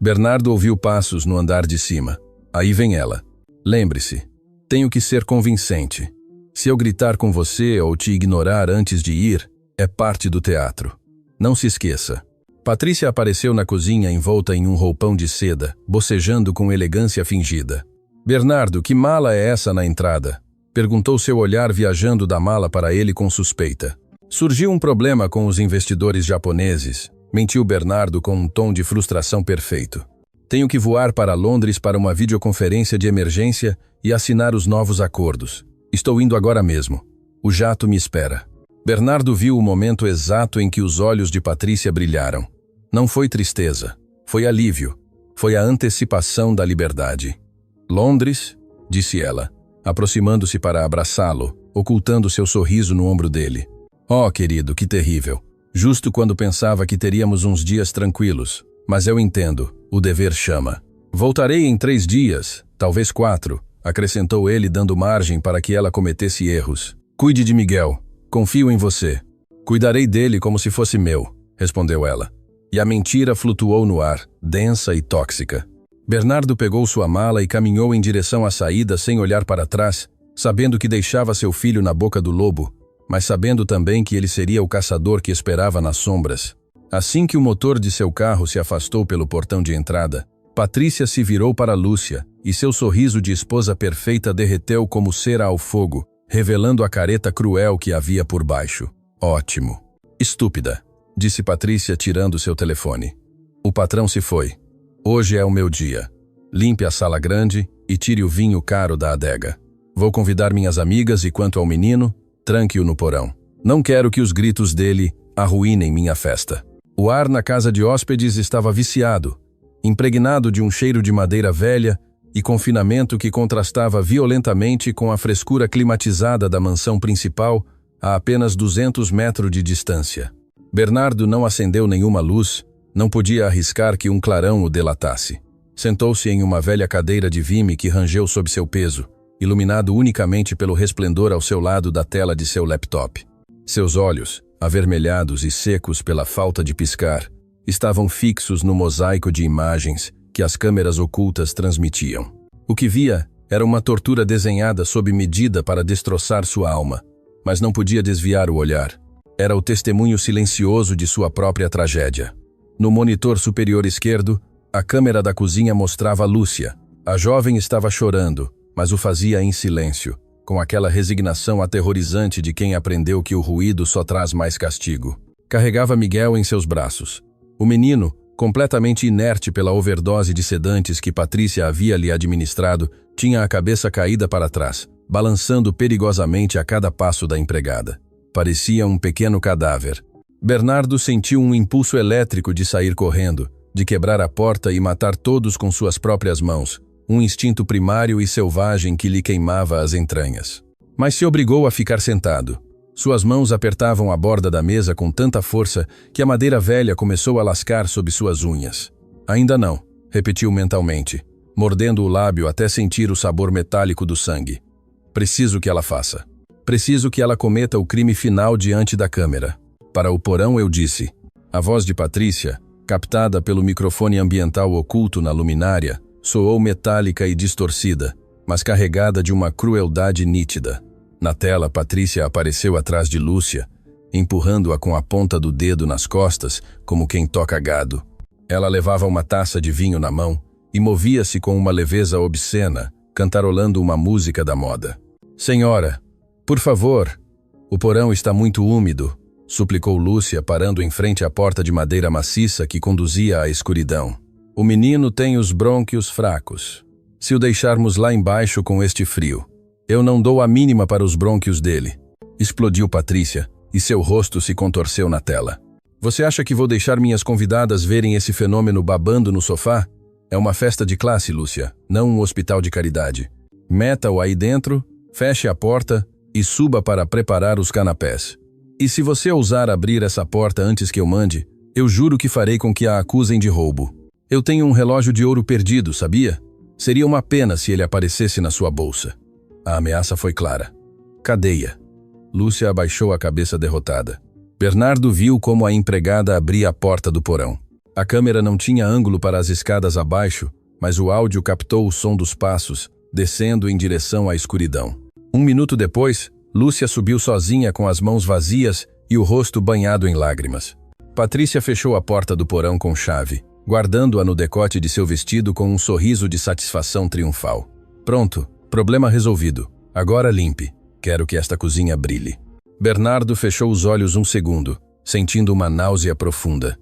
Speaker 1: Bernardo ouviu passos no andar de cima. Aí vem ela. Lembre-se, tenho que ser convincente. Se eu gritar com você ou te ignorar antes de ir, é parte do teatro. Não se esqueça. Patrícia apareceu na cozinha envolta em um roupão de seda, bocejando com elegância fingida. Bernardo, que mala é essa na entrada? Perguntou, seu olhar viajando da mala para ele com suspeita. Surgiu um problema com os investidores japoneses, mentiu Bernardo com um tom de frustração perfeito. Tenho que voar para Londres para uma videoconferência de emergência e assinar os novos acordos. Estou indo agora mesmo. O jato me espera. Bernardo viu o momento exato em que os olhos de Patrícia brilharam. Não foi tristeza, foi alívio, foi a antecipação da liberdade. Londres, disse ela, aproximando-se para abraçá-lo, ocultando seu sorriso no ombro dele. Oh, querido, que terrível. Justo quando pensava que teríamos uns dias tranquilos. Mas eu entendo, o dever chama. Voltarei em 3 dias, talvez 4, acrescentou ele, dando margem para que ela cometesse erros. Cuide de Miguel, confio em você. Cuidarei dele como se fosse meu, respondeu ela. E a mentira flutuou no ar, densa e tóxica. Bernardo pegou sua mala e caminhou em direção à saída sem olhar para trás, sabendo que deixava seu filho na boca do lobo, mas sabendo também que ele seria o caçador que esperava nas sombras. Assim que o motor de seu carro se afastou pelo portão de entrada, Patrícia se virou para Lúcia e seu sorriso de esposa perfeita derreteu como cera ao fogo, revelando a careta cruel que havia por baixo. Ótimo. Estúpida, disse Patrícia tirando seu telefone. O patrão se foi. Hoje é o meu dia. Limpe a sala grande e tire o vinho caro da adega. Vou convidar minhas amigas e quanto ao menino, tranque-o no porão. Não quero que os gritos dele arruinem minha festa. O ar na casa de hóspedes estava viciado, impregnado de um cheiro de madeira velha e confinamento que contrastava violentamente com a frescura climatizada da mansão principal a apenas 200 metros de distância. Bernardo não acendeu nenhuma luz, não podia arriscar que um clarão o delatasse. Sentou-se em uma velha cadeira de vime que rangeu sob seu peso, iluminado unicamente pelo resplendor ao seu lado da tela de seu laptop. Seus olhos, avermelhados e secos pela falta de piscar, estavam fixos no mosaico de imagens que as câmeras ocultas transmitiam. O que via era uma tortura desenhada sob medida para destroçar sua alma, mas não podia desviar o olhar. Era o testemunho silencioso de sua própria tragédia. No monitor superior esquerdo, a câmera da cozinha mostrava Lúcia. A jovem estava chorando, mas o fazia em silêncio, com aquela resignação aterrorizante de quem aprendeu que o ruído só traz mais castigo. Carregava Miguel em seus braços. O menino, completamente inerte pela overdose de sedantes que Patrícia havia lhe administrado, tinha a cabeça caída para trás, balançando perigosamente a cada passo da empregada. Parecia um pequeno cadáver. Bernardo sentiu um impulso elétrico de sair correndo, de quebrar a porta e matar todos com suas próprias mãos, um instinto primário e selvagem que lhe queimava as entranhas. Mas se obrigou a ficar sentado. Suas mãos apertavam a borda da mesa com tanta força que a madeira velha começou a lascar sob suas unhas. Ainda não, repetiu mentalmente, mordendo o lábio até sentir o sabor metálico do sangue. Preciso que ela faça. Preciso que ela cometa o crime final diante da câmera. Para o porão eu disse. A voz de Patrícia, captada pelo microfone ambiental oculto na luminária, soou metálica e distorcida, mas carregada de uma crueldade nítida. Na tela, Patrícia apareceu atrás de Lúcia, empurrando-a com a ponta do dedo nas costas, como quem toca gado. Ela levava uma taça de vinho na mão e movia-se com uma leveza obscena, cantarolando uma música da moda. Senhora, por favor, o porão está muito úmido, suplicou Lúcia, parando em frente à porta de madeira maciça que conduzia à escuridão. O menino tem os brônquios fracos. Se o deixarmos lá embaixo com este frio, eu não dou a mínima para os brônquios dele. Explodiu Patrícia, e seu rosto se contorceu na tela. Você acha que vou deixar minhas convidadas verem esse fenômeno babando no sofá? É uma festa de classe, Lúcia, não um hospital de caridade. Meta-o aí dentro, feche a porta e suba para preparar os canapés. E se você ousar abrir essa porta antes que eu mande, eu juro que farei com que a acusem de roubo. Eu tenho um relógio de ouro perdido, sabia? Seria uma pena se ele aparecesse na sua bolsa. A ameaça foi clara. Cadeia. Lúcia abaixou a cabeça derrotada. Bernardo viu como a empregada abria a porta do porão. A câmera não tinha ângulo para as escadas abaixo, mas o áudio captou o som dos passos, descendo em direção à escuridão. 1 minuto depois, Lúcia subiu sozinha com as mãos vazias e o rosto banhado em lágrimas. Patrícia fechou a porta do porão com chave, guardando-a no decote de seu vestido com um sorriso de satisfação triunfal. Pronto, problema resolvido. Agora limpe. Quero que esta cozinha brilhe. Bernardo fechou os olhos um segundo, sentindo uma náusea profunda.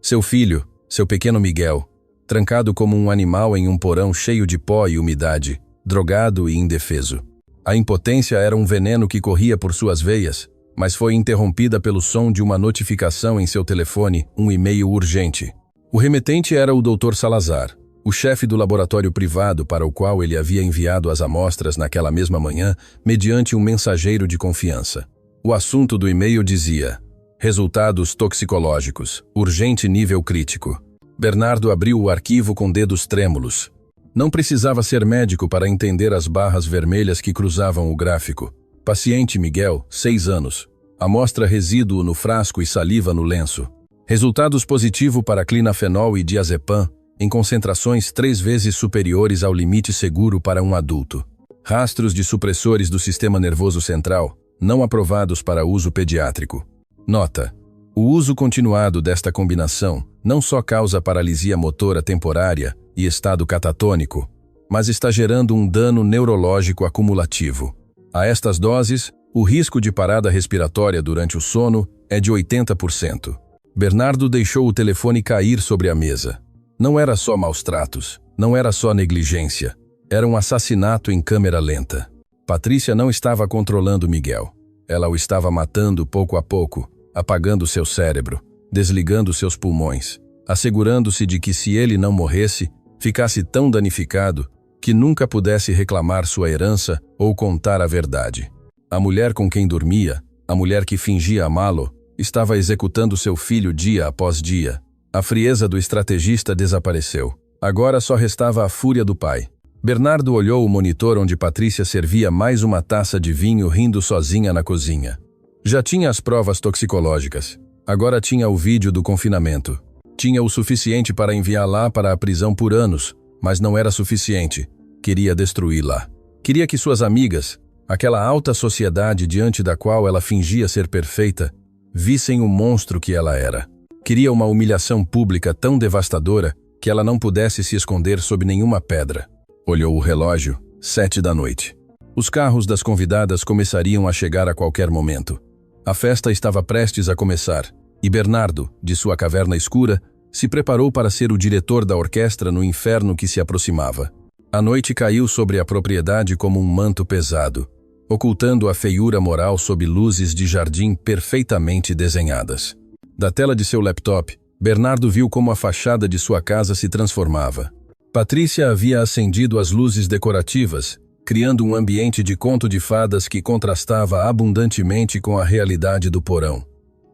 Speaker 1: Seu filho, seu pequeno Miguel, trancado como um animal em um porão cheio de pó e umidade, drogado e indefeso. A impotência era um veneno que corria por suas veias, mas foi interrompida pelo som de uma notificação em seu telefone, um e-mail urgente. O remetente era o Dr. Salazar, o chefe do laboratório privado para o qual ele havia enviado as amostras naquela mesma manhã, mediante um mensageiro de confiança. O assunto do e-mail dizia: resultados toxicológicos, urgente nível crítico. Bernardo abriu o arquivo com dedos trêmulos. Não precisava ser médico para entender as barras vermelhas que cruzavam o gráfico. Paciente Miguel, 6 anos. Amostra resíduo no frasco e saliva no lenço. Resultados positivo para clinafenol e diazepam, em concentrações 3 vezes superiores ao limite seguro para um adulto. Rastros de supressores do sistema nervoso central, não aprovados para uso pediátrico. Nota: o uso continuado desta combinação não só causa paralisia motora temporária e estado catatônico, mas está gerando um dano neurológico acumulativo. A estas doses, o risco de parada respiratória durante o sono é de 80%. Bernardo deixou o telefone cair sobre a mesa. Não era só maus tratos, não era só negligência. Era um assassinato em câmera lenta. Patrícia não estava controlando Miguel. Ela o estava matando pouco a pouco, apagando seu cérebro, desligando seus pulmões, assegurando-se de que se ele não morresse, ficasse tão danificado que nunca pudesse reclamar sua herança ou contar a verdade. A mulher com quem dormia, a mulher que fingia amá-lo, estava executando seu filho dia após dia. A frieza do estrategista desapareceu. Agora só restava a fúria do pai. Bernardo olhou o monitor onde Patrícia servia mais uma taça de vinho rindo sozinha na cozinha. Já tinha as provas toxicológicas. Agora tinha o vídeo do confinamento. Tinha o suficiente para enviá-la para a prisão por anos, mas não era suficiente. Queria destruí-la. Queria que suas amigas, aquela alta sociedade diante da qual ela fingia ser perfeita, vissem o monstro que ela era. Queria uma humilhação pública tão devastadora que ela não pudesse se esconder sob nenhuma pedra. Olhou o relógio, 7 da noite. Os carros das convidadas começariam a chegar a qualquer momento. A festa estava prestes a começar, e Bernardo, de sua caverna escura, se preparou para ser o diretor da orquestra no inferno que se aproximava. A noite caiu sobre a propriedade como um manto pesado, ocultando a feiura moral sob luzes de jardim perfeitamente desenhadas. Da tela de seu laptop, Bernardo viu como a fachada de sua casa se transformava. Patrícia havia acendido as luzes decorativas, criando um ambiente de conto de fadas que contrastava abundantemente com a realidade do porão.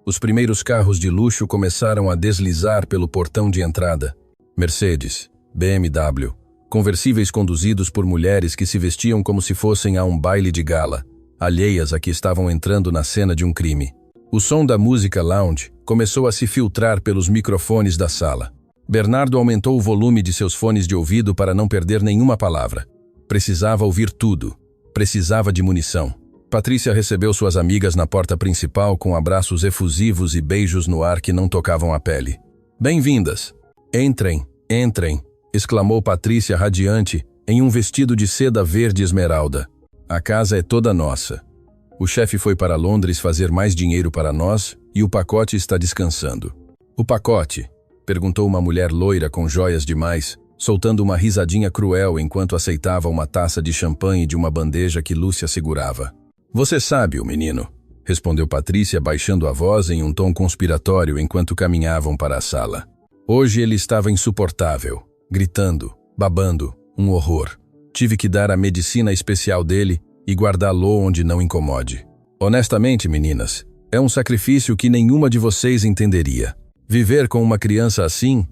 Speaker 1: Os primeiros carros de luxo começaram a deslizar pelo portão de entrada. Mercedes, BMW, conversíveis conduzidos por mulheres que se vestiam como se fossem a um baile de gala, alheias a que estavam entrando na cena de um crime. O som da música lounge começou a se filtrar pelos microfones da sala. Bernardo aumentou o volume de seus fones de ouvido para não perder nenhuma palavra. Precisava ouvir tudo. Precisava de munição. Patrícia recebeu suas amigas na porta principal com abraços efusivos e beijos no ar que não tocavam a pele. Bem-vindas! Entrem, entrem! Exclamou Patrícia radiante, em um vestido de seda verde esmeralda. A casa é toda nossa. O chefe foi para Londres fazer mais dinheiro para nós e o pacote está descansando. O pacote? Perguntou uma mulher loira com joias demais, soltando uma risadinha cruel enquanto aceitava uma taça de champanhe de uma bandeja que Lúcia segurava. Você sabe, o menino, respondeu Patrícia baixando a voz em um tom conspiratório enquanto caminhavam para a sala. Hoje ele estava insuportável, gritando, babando, um horror. Tive que dar a medicina especial dele e guardá-lo onde não incomode. Honestamente, meninas, é um sacrifício que nenhuma de vocês entenderia. Viver com uma criança assim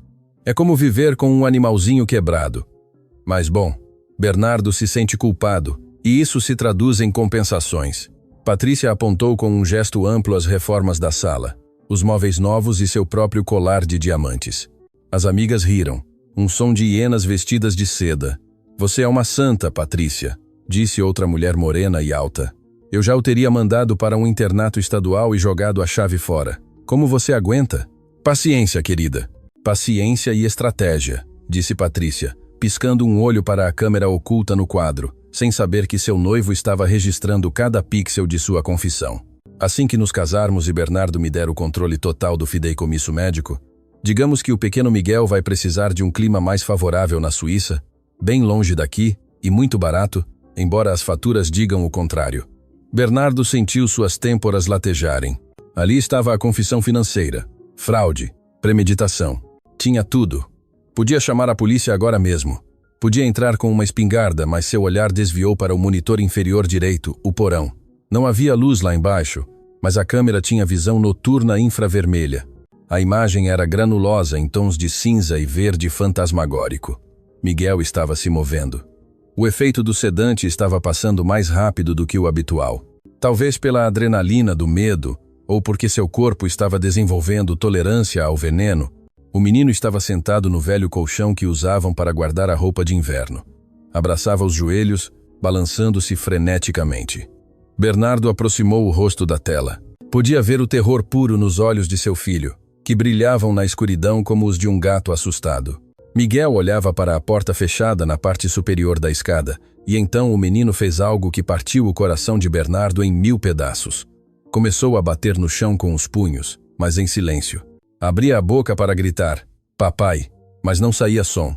Speaker 1: é como viver com um animalzinho quebrado. Mas bom, Bernardo se sente culpado e isso se traduz em compensações. Patrícia apontou com um gesto amplo as reformas da sala, os móveis novos e seu próprio colar de diamantes. As amigas riram, um som de hienas vestidas de seda. Você é uma santa, Patrícia, disse outra mulher morena e alta. Eu já o teria mandado para um internato estadual e jogado a chave fora. Como você aguenta? Paciência, querida. Paciência e estratégia, disse Patrícia, piscando um olho para a câmera oculta no quadro, sem saber que seu noivo estava registrando cada pixel de sua confissão. Assim que nos casarmos e Bernardo me der o controle total do fideicomisso médico, digamos que o pequeno Miguel vai precisar de um clima mais favorável na Suíça, bem longe daqui e muito barato, embora as faturas digam o contrário. Bernardo sentiu suas têmporas latejarem. Ali estava a confissão financeira. Fraude, premeditação. Tinha tudo. Podia chamar a polícia agora mesmo. Podia entrar com uma espingarda, mas seu olhar desviou para o monitor inferior direito, o porão. Não havia luz lá embaixo, mas a câmera tinha visão noturna infravermelha. A imagem era granulosa em tons de cinza e verde fantasmagórico. Miguel estava se movendo. O efeito do sedante estava passando mais rápido do que o habitual. Talvez pela adrenalina do medo, ou porque seu corpo estava desenvolvendo tolerância ao veneno, o menino estava sentado no velho colchão que usavam para guardar a roupa de inverno. Abraçava os joelhos, balançando-se freneticamente. Bernardo aproximou o rosto da tela. Podia ver o terror puro nos olhos de seu filho, que brilhavam na escuridão como os de um gato assustado. Miguel olhava para a porta fechada na parte superior da escada, e então o menino fez algo que partiu o coração de Bernardo em 1000 pedaços. Começou a bater no chão com os punhos, mas em silêncio. Abria a boca para gritar, papai, mas não saía som.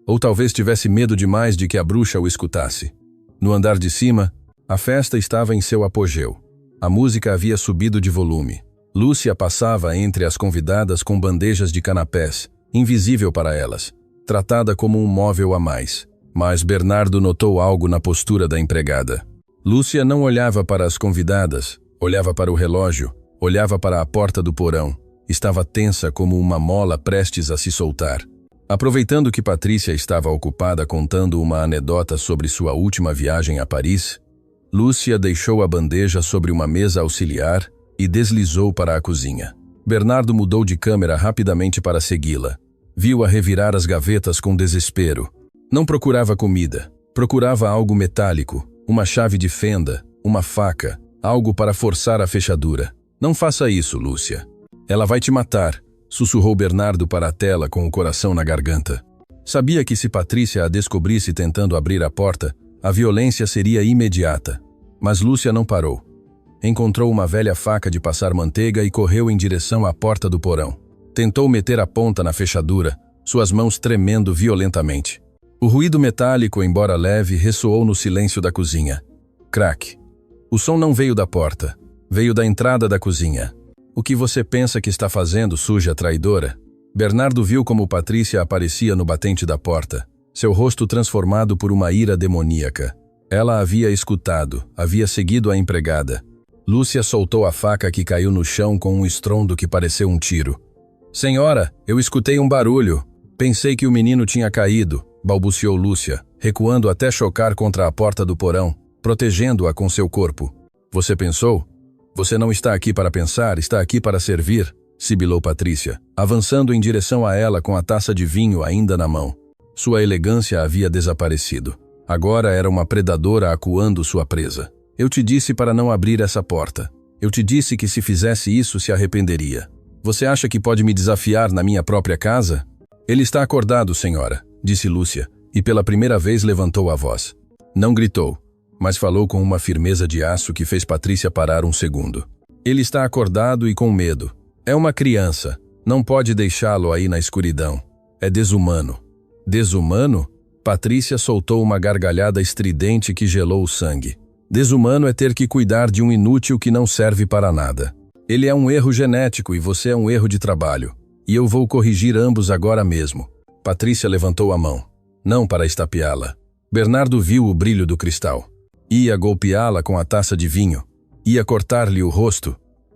Speaker 1: Ou talvez tivesse medo demais de que a bruxa o escutasse. No andar de cima, a festa estava em seu apogeu. A música havia subido de volume. Lúcia passava entre as convidadas com bandejas de canapés, invisível para elas, tratada como um móvel a mais. Mas Bernardo notou algo na postura da empregada. Lúcia não olhava para as convidadas, olhava para o relógio, olhava para a porta do porão. Estava tensa como uma mola prestes a se soltar. Aproveitando que Patrícia estava ocupada contando uma anedota sobre sua última viagem a Paris, Lúcia deixou a bandeja sobre uma mesa auxiliar e deslizou para a cozinha. Bernardo mudou de câmera rapidamente para segui-la. Viu-a revirar as gavetas com desespero. Não procurava comida, procurava algo metálico, uma chave de fenda, uma faca, algo para forçar a fechadura. Não faça isso, Lúcia. Ela vai te matar, sussurrou Bernardo para a tela com o coração na garganta. Sabia que se Patrícia a descobrisse tentando abrir a porta, a violência seria imediata. Mas Lúcia não parou. Encontrou uma velha faca de passar manteiga e correu em direção à porta do porão. Tentou meter a ponta na fechadura, suas mãos tremendo violentamente. O ruído metálico, embora leve, ressoou no silêncio da cozinha. Crack. O som não veio da porta, veio da entrada da cozinha. O que você pensa que está fazendo, suja traidora? Bernardo viu como Patrícia aparecia no batente da porta, seu rosto transformado por uma ira demoníaca. Ela havia escutado, havia seguido a empregada. Lúcia soltou a faca que caiu no chão com um estrondo que pareceu um tiro. Senhora, eu escutei um barulho. Pensei que o menino tinha caído, balbuciou Lúcia, recuando até chocar contra a porta do porão, protegendo-a com seu corpo. Você pensou? Você não está aqui para pensar, está aqui para servir, sibilou Patrícia, avançando em direção a ela com a taça de vinho ainda na mão. Sua elegância havia desaparecido. Agora era uma predadora acuando sua presa. Eu te disse para não abrir essa porta. Eu te disse que se fizesse isso se arrependeria. Você acha que pode me desafiar na minha própria casa? Ele está acordado, senhora, disse Lúcia, e pela primeira vez levantou a voz. Não gritou, mas falou com uma firmeza de aço que fez Patrícia parar um segundo. Ele está acordado e com medo. É uma criança. Não pode deixá-lo aí na escuridão. É desumano. Desumano? Patrícia soltou uma gargalhada estridente que gelou o sangue. Desumano é ter que cuidar de um inútil que não serve para nada. Ele é um erro genético e você é um erro de trabalho. E eu vou corrigir ambos agora mesmo. Patrícia levantou a mão. Não para estapeá-la. Bernardo viu o brilho do cristal. Ia golpeá-la com a taça de vinho. Ia cortar-lhe o rosto.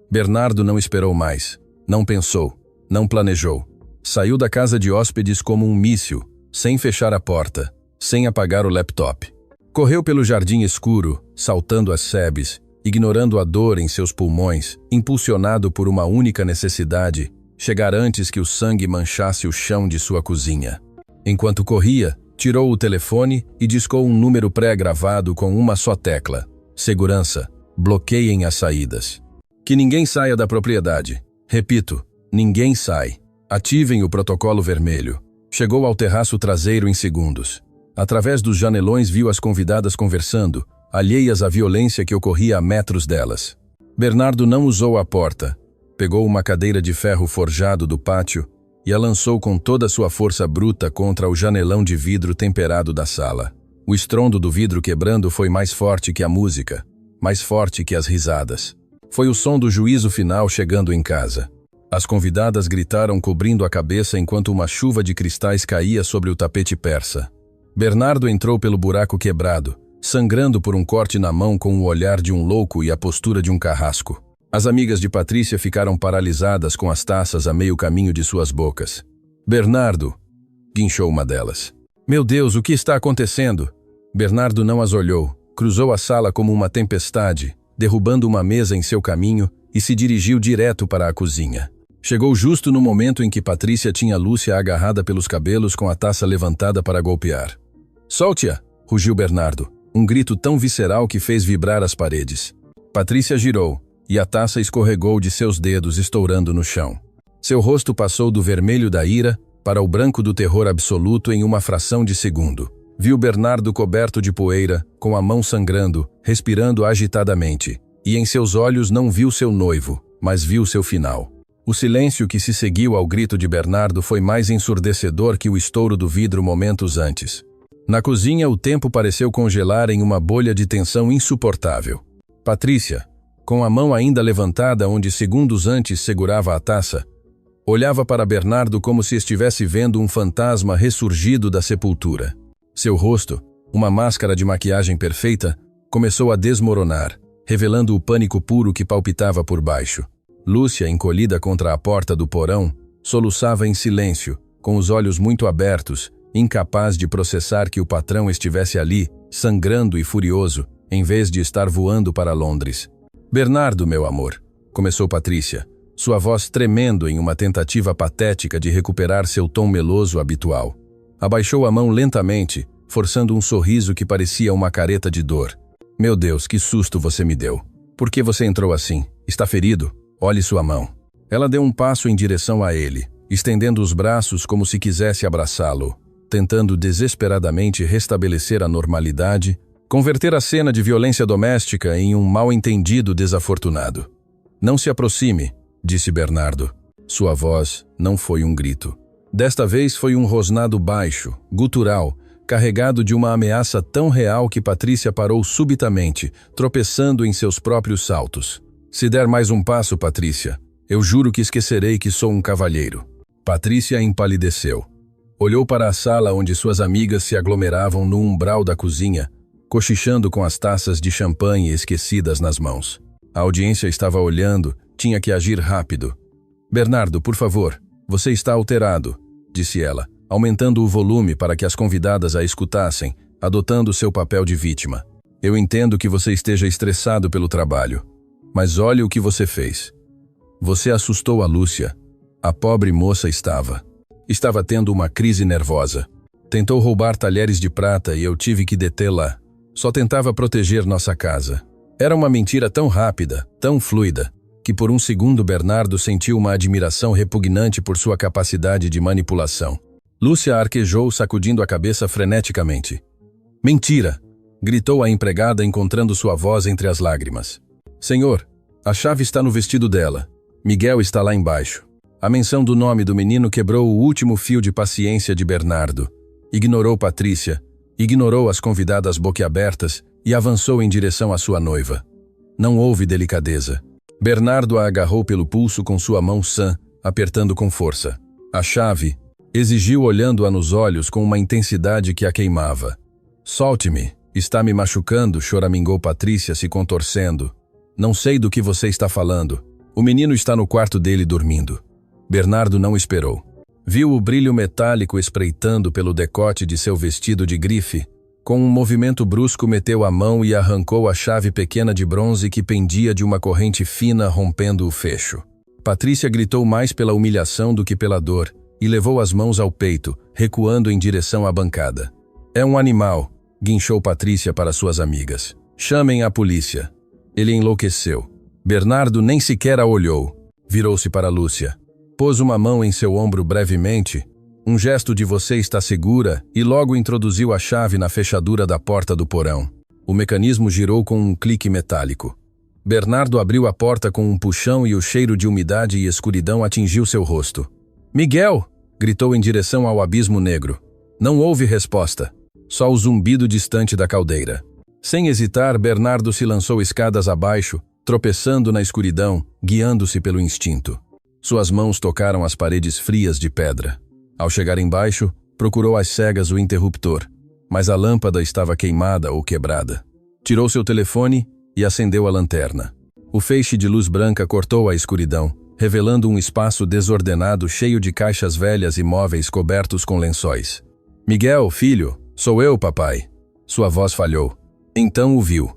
Speaker 1: Bernardo não esperou mais. Não pensou. Não planejou. Saiu da casa de hóspedes como um míssil, sem fechar a porta, sem apagar o laptop. Correu pelo jardim escuro, saltando as sebes, ignorando a dor em seus pulmões, impulsionado por uma única necessidade, chegar antes que o sangue manchasse o chão de sua cozinha. Enquanto corria, tirou o telefone e discou um número pré-gravado com uma só tecla. Segurança. Bloqueiem as saídas. Que ninguém saia da propriedade. Repito, ninguém sai. Ativem o protocolo vermelho. Chegou ao terraço traseiro em segundos. Através dos janelões viu as convidadas conversando, alheias à violência que ocorria a metros delas. Bernardo não usou a porta. Pegou uma cadeira de ferro forjado do pátio e a lançou com toda a sua força bruta contra o janelão de vidro temperado da sala. O estrondo do vidro quebrando foi mais forte que a música, mais forte que as risadas. Foi o som do juízo final chegando em casa. As convidadas gritaram cobrindo a cabeça enquanto uma chuva de cristais caía sobre o tapete persa. Bernardo entrou pelo buraco quebrado, sangrando por um corte na mão com o olhar de um louco e a postura de um carrasco. As amigas de Patrícia ficaram paralisadas com as taças a meio caminho de suas bocas. Bernardo, guinchou uma delas. Meu Deus, o que está acontecendo? Bernardo não as olhou, cruzou a sala como uma tempestade, derrubando uma mesa em seu caminho e se dirigiu direto para a cozinha. Chegou justo no momento em que Patrícia tinha Lúcia agarrada pelos cabelos com a taça levantada para golpear. Solte-a! Rugiu Bernardo, um grito tão visceral que fez vibrar as paredes. Patrícia girou, e a taça escorregou de seus dedos, estourando no chão. Seu rosto passou do vermelho da ira para o branco do terror absoluto em uma fração de segundo. Viu Bernardo coberto de poeira, com a mão sangrando, respirando agitadamente, e em seus olhos não viu seu noivo, mas viu seu final. O silêncio que se seguiu ao grito de Bernardo foi mais ensurdecedor que o estouro do vidro momentos antes. Na cozinha, o tempo pareceu congelar em uma bolha de tensão insuportável. Patrícia, com a mão ainda levantada onde segundos antes segurava a taça, olhava para Bernardo como se estivesse vendo um fantasma ressurgido da sepultura. Seu rosto, uma máscara de maquiagem perfeita, começou a desmoronar, revelando o pânico puro que palpitava por baixo. Lúcia, encolhida contra a porta do porão, soluçava em silêncio, com os olhos muito abertos, incapaz de processar que o patrão estivesse ali, sangrando e furioso, em vez de estar voando para Londres. Bernardo, meu amor, começou Patrícia, sua voz tremendo em uma tentativa patética de recuperar seu tom meloso habitual. Abaixou a mão lentamente, forçando um sorriso que parecia uma careta de dor. Meu Deus, que susto você me deu. Por que você entrou assim? Está ferido? Olhe sua mão. Ela deu um passo em direção a ele, estendendo os braços como se quisesse abraçá-lo, tentando desesperadamente restabelecer a normalidade, converter a cena de violência doméstica em um mal-entendido desafortunado. Não se aproxime, disse Bernardo. Sua voz não foi um grito. Desta vez foi um rosnado baixo, gutural, carregado de uma ameaça tão real que Patrícia parou subitamente, tropeçando em seus próprios saltos. Se der mais um passo, Patrícia, eu juro que esquecerei que sou um cavalheiro. Patrícia empalideceu. Olhou para a sala onde suas amigas se aglomeravam no umbral da cozinha, cochichando com as taças de champanhe esquecidas nas mãos. A audiência estava olhando, tinha que agir rápido. Bernardo, por favor, você está alterado, disse ela, aumentando o volume para que as convidadas a escutassem, adotando seu papel de vítima. Eu entendo que você esteja estressado pelo trabalho, mas olhe o que você fez. Você assustou a Lúcia. A pobre moça estava tendo uma crise nervosa. Tentou roubar talheres de prata e eu tive que detê-la. Só tentava proteger nossa casa. Era uma mentira tão rápida, tão fluida, que por um segundo Bernardo sentiu uma admiração repugnante por sua capacidade de manipulação. Lúcia arquejou, sacudindo a cabeça freneticamente. Mentira! Gritou a empregada, encontrando sua voz entre as lágrimas. Senhor, a chave está no vestido dela. Miguel está lá embaixo. A menção do nome do menino quebrou o último fio de paciência de Bernardo. Ignorou Patrícia, ignorou as convidadas boquiabertas e avançou em direção à sua noiva. Não houve delicadeza. Bernardo a agarrou pelo pulso com sua mão sã, apertando com força. A chave, exigiu olhando-a nos olhos com uma intensidade que a queimava. Solte-me, está me machucando, choramingou Patrícia se contorcendo. Não sei do que você está falando. O menino está no quarto dele dormindo. Bernardo não esperou. Viu o brilho metálico espreitando pelo decote de seu vestido de grife. Com um movimento brusco meteu a mão e arrancou a chave pequena de bronze que pendia de uma corrente fina rompendo o fecho. Patrícia gritou mais pela humilhação do que pela dor e levou as mãos ao peito, recuando em direção à bancada. É um animal, guinchou Patrícia para suas amigas. Chamem a polícia. Ele enlouqueceu. Bernardo nem sequer a olhou. Virou-se para Lúcia. Pôs uma mão em seu ombro brevemente, um gesto de você está segura, e logo introduziu a chave na fechadura da porta do porão. O mecanismo girou com um clique metálico. Bernardo abriu a porta com um puxão e o cheiro de umidade e escuridão atingiu seu rosto. Miguel! Gritou em direção ao abismo negro. Não houve resposta, só o zumbido distante da caldeira. Sem hesitar, Bernardo se lançou escadas abaixo, tropeçando na escuridão, guiando-se pelo instinto. Suas mãos tocaram as paredes frias de pedra. Ao chegar embaixo, procurou às cegas o interruptor, mas a lâmpada estava queimada ou quebrada. Tirou seu telefone e acendeu a lanterna. O feixe de luz branca cortou a escuridão, revelando um espaço desordenado cheio de caixas velhas e móveis cobertos com lençóis. Miguel, filho, sou eu, papai. Sua voz falhou. Então o viu.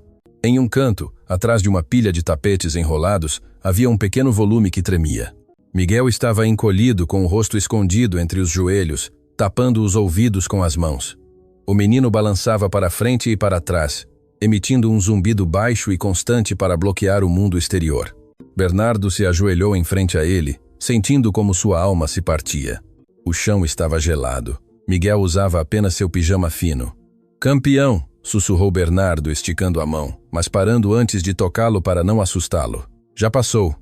Speaker 1: Em um canto, atrás de uma pilha de tapetes enrolados, havia um pequeno volume que tremia. Miguel estava encolhido com o rosto escondido entre os joelhos, tapando os ouvidos com as mãos. O menino balançava para frente e para trás, emitindo um zumbido baixo e constante para bloquear o mundo exterior. Bernardo se ajoelhou em frente a ele, sentindo como sua alma se partia. O chão estava gelado. Miguel usava apenas seu pijama fino. Campeão! Sussurrou Bernardo, esticando a mão, mas parando antes de tocá-lo para não assustá-lo. Já passou.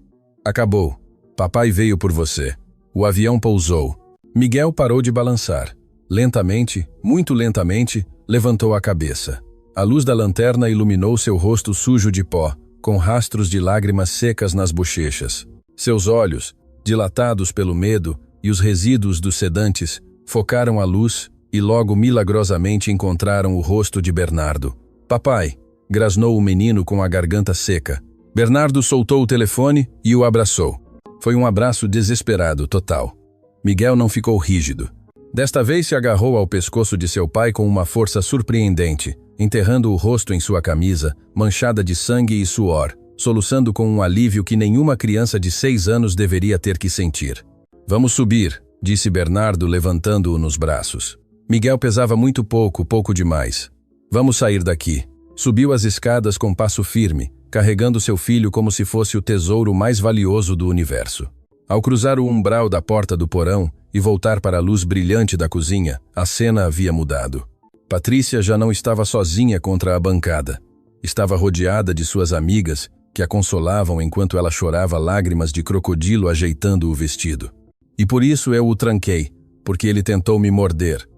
Speaker 1: Acabou. Papai veio por você. O avião pousou. Miguel parou de balançar. Lentamente, muito lentamente, levantou a cabeça. A luz da lanterna iluminou seu rosto sujo de pó, com rastros de lágrimas secas nas bochechas. Seus olhos, dilatados pelo medo e os resíduos dos sedantes, focaram a luz e logo milagrosamente encontraram o rosto de Bernardo. Papai! Grasnou o menino com a garganta seca. Bernardo soltou o telefone e o abraçou. Foi um abraço desesperado, total. Miguel não ficou rígido. Desta vez se agarrou ao pescoço de seu pai com uma força surpreendente, enterrando o rosto em sua camisa, manchada de sangue e suor, soluçando com um alívio que nenhuma criança de 6 anos deveria ter que sentir. Vamos subir, disse Bernardo, levantando-o nos braços. Miguel pesava muito pouco demais. Vamos sair daqui. Subiu as escadas com passo firme, carregando seu filho como se fosse o tesouro mais valioso do universo. Ao cruzar o umbral da porta do porão e voltar para a luz brilhante da cozinha, a cena havia mudado. Patrícia já não estava sozinha contra a bancada. Estava rodeada de suas amigas, que a consolavam enquanto ela chorava lágrimas de crocodilo ajeitando o vestido. E por isso eu o tranquei, porque ele tentou me morder.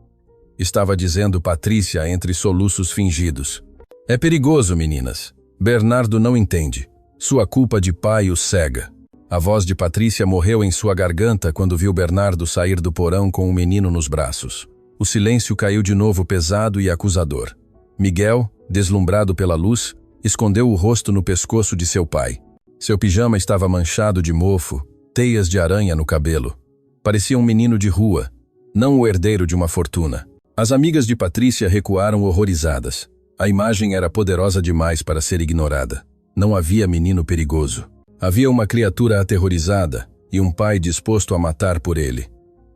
Speaker 1: Estava dizendo Patrícia entre soluços fingidos. É perigoso, meninas. Bernardo não entende. Sua culpa de pai o cega. A voz de Patrícia morreu em sua garganta quando viu Bernardo sair do porão com o menino nos braços. O silêncio caiu de novo pesado e acusador. Miguel, deslumbrado pela luz, escondeu o rosto no pescoço de seu pai. Seu pijama estava manchado de mofo, teias de aranha no cabelo. Parecia um menino de rua, não o herdeiro de uma fortuna. As amigas de Patrícia recuaram horrorizadas. A imagem era poderosa demais para ser ignorada. Não havia menino perigoso. Havia uma criatura aterrorizada e um pai disposto a matar por ele.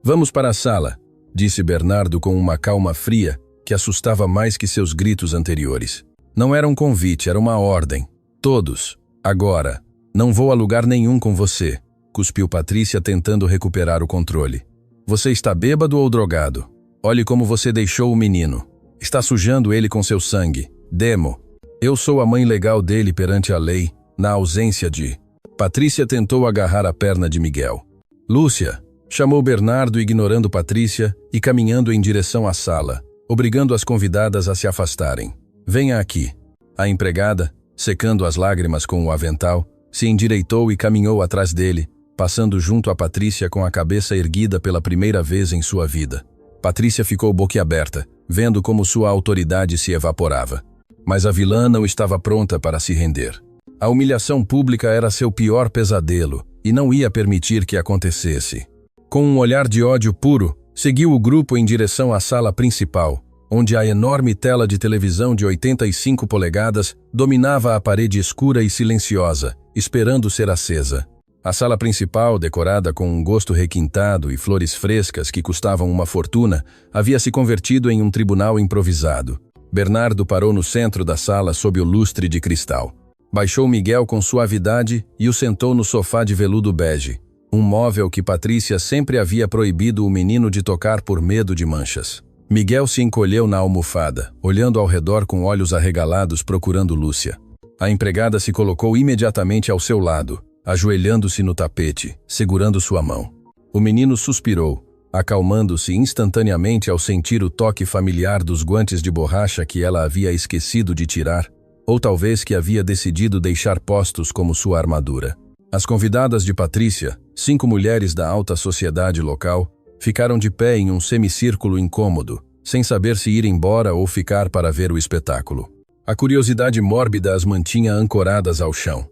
Speaker 1: Vamos para a sala, disse Bernardo com uma calma fria que assustava mais que seus gritos anteriores. Não era um convite, era uma ordem. Todos, agora. Não vou a lugar nenhum com você, cuspiu Patrícia tentando recuperar o controle. Você está bêbado ou drogado? Olhe como você deixou o menino. Está sujando ele com seu sangue. Demo. Eu sou a mãe legal dele perante a lei, na ausência de... Patrícia tentou agarrar a perna de Miguel. Lúcia, chamou Bernardo ignorando Patrícia e caminhando em direção à sala, obrigando as convidadas a se afastarem. Venha aqui. A empregada, secando as lágrimas com o avental, se endireitou e caminhou atrás dele, passando junto a Patrícia com a cabeça erguida pela primeira vez em sua vida. Patrícia ficou boquiaberta, vendo como sua autoridade se evaporava. Mas a vilã não estava pronta para se render. A humilhação pública era seu pior pesadelo e não ia permitir que acontecesse. Com um olhar de ódio puro, seguiu o grupo em direção à sala principal, onde a enorme tela de televisão de 85 polegadas dominava a parede escura e silenciosa, esperando ser acesa. A sala principal, decorada com um gosto requintado e flores frescas que custavam uma fortuna, havia se convertido em um tribunal improvisado. Bernardo parou no centro da sala sob o lustre de cristal. Baixou Miguel com suavidade e o sentou no sofá de veludo bege, um móvel que Patrícia sempre havia proibido o menino de tocar por medo de manchas. Miguel se encolheu na almofada, olhando ao redor com olhos arregalados procurando Lúcia. A empregada se colocou imediatamente ao seu lado, ajoelhando-se no tapete, segurando sua mão. O menino suspirou, acalmando-se instantaneamente ao sentir o toque familiar dos guantes de borracha que ela havia esquecido de tirar, ou talvez que havia decidido deixar postos como sua armadura. As convidadas de Patrícia, 5 mulheres da alta sociedade local, ficaram de pé em um semicírculo incômodo, sem saber se ir embora ou ficar para ver o espetáculo. A curiosidade mórbida as mantinha ancoradas ao chão.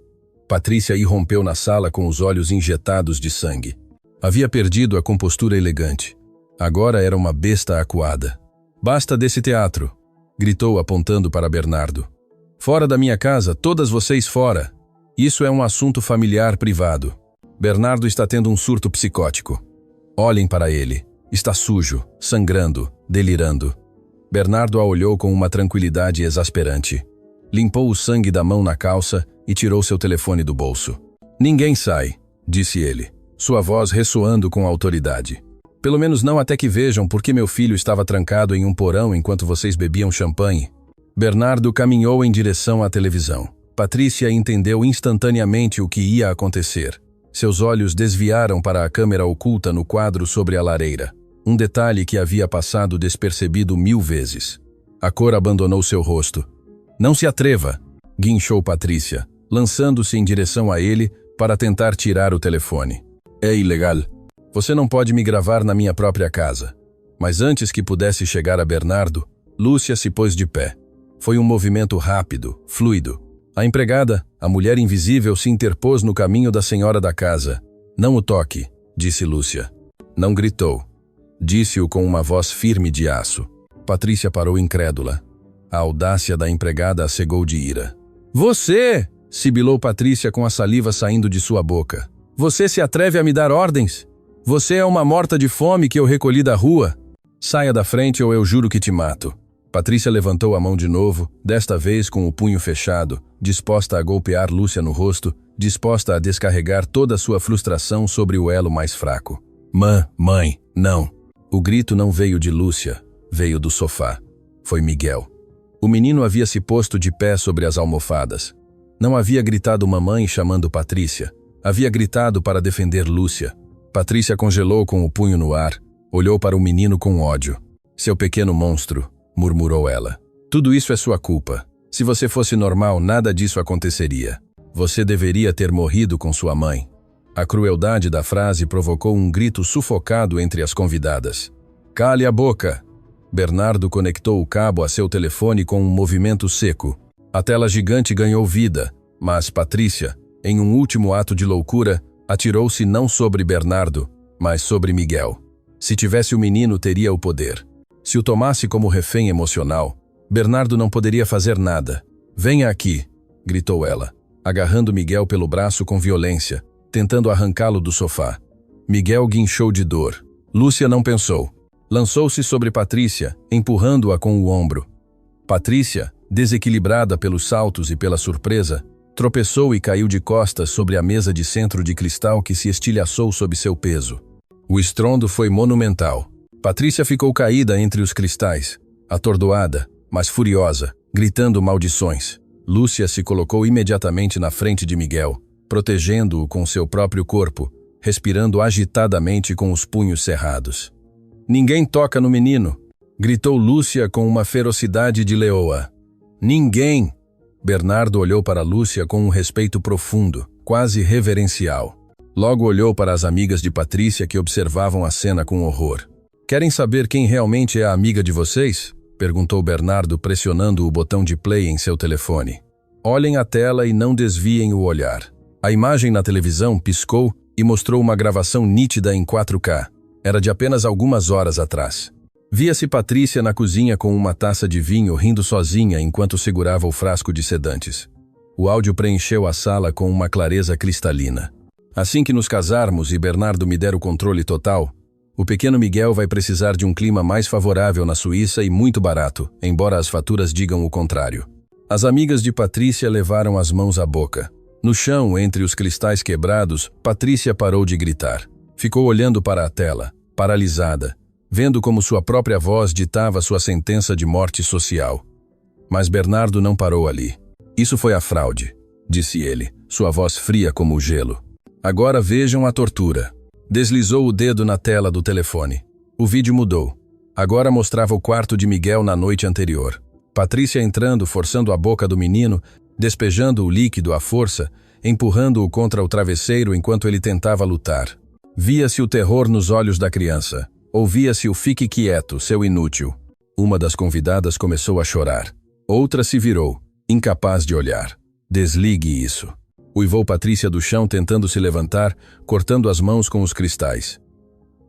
Speaker 1: Patrícia irrompeu na sala com os olhos injetados de sangue. Havia perdido a compostura elegante. Agora era uma besta acuada. Basta desse teatro, gritou apontando para Bernardo. Fora da minha casa, todas vocês fora. Isso é um assunto familiar privado. Bernardo está tendo um surto psicótico. Olhem para ele. Está sujo, sangrando, delirando. Bernardo a olhou com uma tranquilidade exasperante. Limpou o sangue da mão na calça e tirou seu telefone do bolso. Ninguém sai, disse ele, sua voz ressoando com autoridade. Pelo menos não até que vejam por que meu filho estava trancado em um porão enquanto vocês bebiam champanhe. Bernardo caminhou em direção à televisão. Patrícia entendeu instantaneamente o que ia acontecer. Seus olhos desviaram para a câmera oculta no quadro sobre a lareira. Um detalhe que havia passado despercebido 1000 vezes. A cor abandonou seu rosto. Não se atreva, guinchou Patrícia, lançando-se em direção a ele para tentar tirar o telefone. É ilegal. Você não pode me gravar na minha própria casa. Mas antes que pudesse chegar a Bernardo, Lúcia se pôs de pé. Foi um movimento rápido, fluido. A empregada, a mulher invisível, se interpôs no caminho da senhora da casa. Não o toque, disse Lúcia. Não gritou. Disse-o com uma voz firme de aço. Patrícia parou incrédula. A audácia da empregada a cegou de ira. Você! Sibilou Patrícia com a saliva saindo de sua boca. Você se atreve a me dar ordens? Você é uma morta de fome que eu recolhi da rua. Saia da frente ou eu juro que te mato. Patrícia levantou a mão de novo, desta vez com o punho fechado, disposta a golpear Lúcia no rosto, disposta a descarregar toda a sua frustração sobre o elo mais fraco. Mãe, não. O grito não veio de Lúcia, veio do sofá. Foi Miguel. O menino havia se posto de pé sobre as almofadas. Não havia gritado mamãe chamando Patrícia. Havia gritado para defender Lúcia. Patrícia congelou com o punho no ar, olhou para o menino com ódio. Seu pequeno monstro, murmurou ela. Tudo isso é sua culpa. Se você fosse normal, nada disso aconteceria. Você deveria ter morrido com sua mãe. A crueldade da frase provocou um grito sufocado entre as convidadas. Cale a boca! Bernardo conectou o cabo a seu telefone com um movimento seco. A tela gigante ganhou vida, mas Patrícia, em um último ato de loucura, atirou-se não sobre Bernardo, mas sobre Miguel. Se tivesse o menino, teria o poder. Se o tomasse como refém emocional, Bernardo não poderia fazer nada. «Venha aqui», gritou ela, agarrando Miguel pelo braço com violência, tentando arrancá-lo do sofá. Miguel guinchou de dor. Lúcia não pensou. Lançou-se sobre Patrícia, empurrando-a com o ombro. Patrícia, desequilibrada pelos saltos e pela surpresa, tropeçou e caiu de costas sobre a mesa de centro de cristal que se estilhaçou sob seu peso. O estrondo foi monumental. Patrícia ficou caída entre os cristais, atordoada, mas furiosa, gritando maldições. Lúcia se colocou imediatamente na frente de Miguel, protegendo-o com seu próprio corpo, respirando agitadamente com os punhos cerrados. «Ninguém toca no menino!» gritou Lúcia com uma ferocidade de leoa. «Ninguém!» Bernardo olhou para Lúcia com um respeito profundo, quase reverencial. Logo olhou para as amigas de Patrícia que observavam a cena com horror. «Querem saber quem realmente é a amiga de vocês?» perguntou Bernardo, pressionando o botão de play em seu telefone. «Olhem a tela e não desviem o olhar». A imagem na televisão piscou e mostrou uma gravação nítida em 4K. Era de apenas algumas horas atrás. Via-se Patrícia na cozinha com uma taça de vinho rindo sozinha enquanto segurava o frasco de sedantes. O áudio preencheu a sala com uma clareza cristalina. «Assim que nos casarmos e Bernardo me der o controle total, o pequeno Miguel vai precisar de um clima mais favorável na Suíça e muito barato, embora as faturas digam o contrário». As amigas de Patrícia levaram as mãos à boca. No chão, entre os cristais quebrados, Patrícia parou de gritar. Ficou olhando para a tela, paralisada, vendo como sua própria voz ditava sua sentença de morte social. Mas Bernardo não parou ali. «Isso foi a fraude», disse ele, sua voz fria como o gelo. «Agora vejam a tortura». Deslizou o dedo na tela do telefone. O vídeo mudou. Agora mostrava o quarto de Miguel na noite anterior. Patrícia entrando, forçando a boca do menino, despejando o líquido à força, empurrando-o contra o travesseiro enquanto ele tentava lutar. Via-se o terror nos olhos da criança. Ouvia-se o «fique quieto, seu inútil». Uma das convidadas começou a chorar. Outra se virou, incapaz de olhar. «Desligue isso». Uivou Patrícia do chão tentando se levantar, cortando as mãos com os cristais.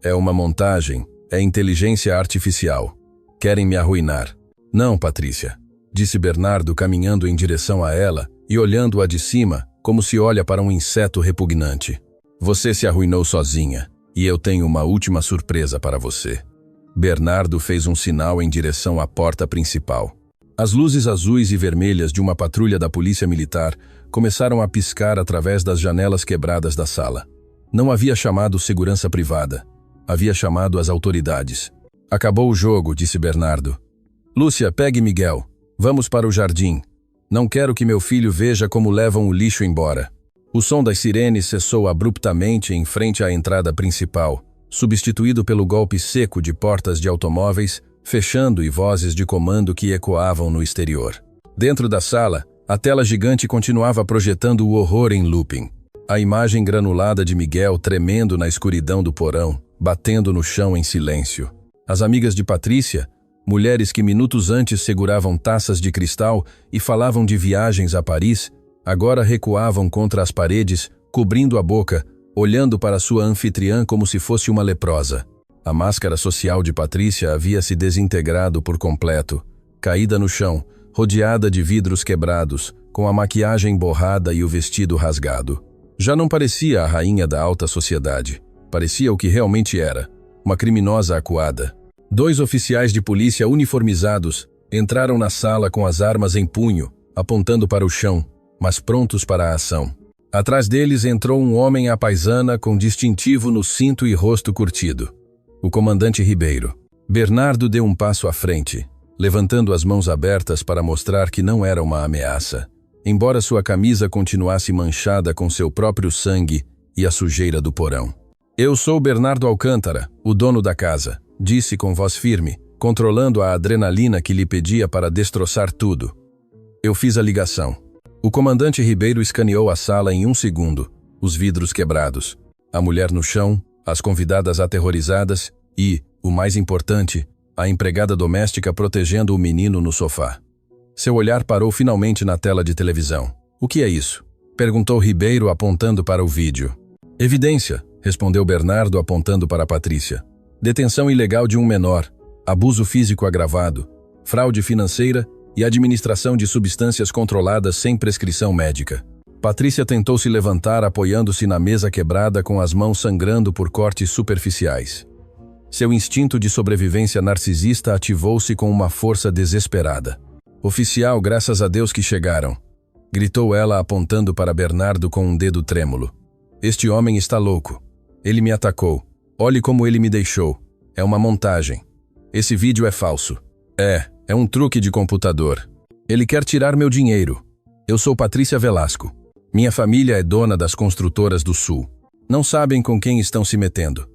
Speaker 1: «É uma montagem, é inteligência artificial. Querem me arruinar». «Não, Patrícia», disse Bernardo caminhando em direção a ela e olhando-a de cima, como se olha para um inseto repugnante. «Você se arruinou sozinha, e eu tenho uma última surpresa para você». Bernardo fez um sinal em direção à porta principal. As luzes azuis e vermelhas de uma patrulha da polícia militar começaram a piscar através das janelas quebradas da sala. Não havia chamado segurança privada. Havia chamado as autoridades. «Acabou o jogo», disse Bernardo. «Lúcia, pegue Miguel. Vamos para o jardim. Não quero que meu filho veja como levam o lixo embora». O som das sirenes cessou abruptamente em frente à entrada principal, substituído pelo golpe seco de portas de automóveis, fechando e vozes de comando que ecoavam no exterior. Dentro da sala, a tela gigante continuava projetando o horror em looping. A imagem granulada de Miguel tremendo na escuridão do porão, batendo no chão em silêncio. As amigas de Patrícia, mulheres que minutos antes seguravam taças de cristal e falavam de viagens a Paris, agora recuavam contra as paredes, cobrindo a boca, olhando para sua anfitriã como se fosse uma leprosa. A máscara social de Patrícia havia se desintegrado por completo, caída no chão, rodeada de vidros quebrados, com a maquiagem borrada e o vestido rasgado. Já não parecia a rainha da alta sociedade. Parecia o que realmente era, uma criminosa acuada. 2 oficiais de polícia uniformizados entraram na sala com as armas em punho, apontando para o chão, mas prontos para a ação. Atrás deles entrou um homem à paisana com distintivo no cinto e rosto curtido. O comandante Ribeiro. Bernardo deu um passo à frente, levantando as mãos abertas para mostrar que não era uma ameaça, embora sua camisa continuasse manchada com seu próprio sangue e a sujeira do porão. «Eu sou Bernardo Alcântara, o dono da casa», disse com voz firme, controlando a adrenalina que lhe pedia para destroçar tudo. «Eu fiz a ligação». O comandante Ribeiro escaneou a sala em 1 segundo, os vidros quebrados, a mulher no chão, as convidadas aterrorizadas e, o mais importante, a empregada doméstica protegendo o menino no sofá. Seu olhar parou finalmente na tela de televisão. O que é isso? Perguntou Ribeiro apontando para o vídeo. Evidência, respondeu Bernardo apontando para Patrícia. Detenção ilegal de um menor, abuso físico agravado, fraude financeira e administração de substâncias controladas sem prescrição médica. Patrícia tentou se levantar apoiando-se na mesa quebrada com as mãos sangrando por cortes superficiais. Seu instinto de sobrevivência narcisista ativou-se com uma força desesperada. Oficial, graças a Deus que chegaram, gritou ela apontando para Bernardo com um dedo trêmulo. Este homem está louco. Ele me atacou. Olhe como ele me deixou. É uma montagem. Esse vídeo é falso. É um truque de computador. Ele quer tirar meu dinheiro. Eu sou Patrícia Velasco. Minha família é dona das construtoras do Sul. Não sabem com quem estão se metendo.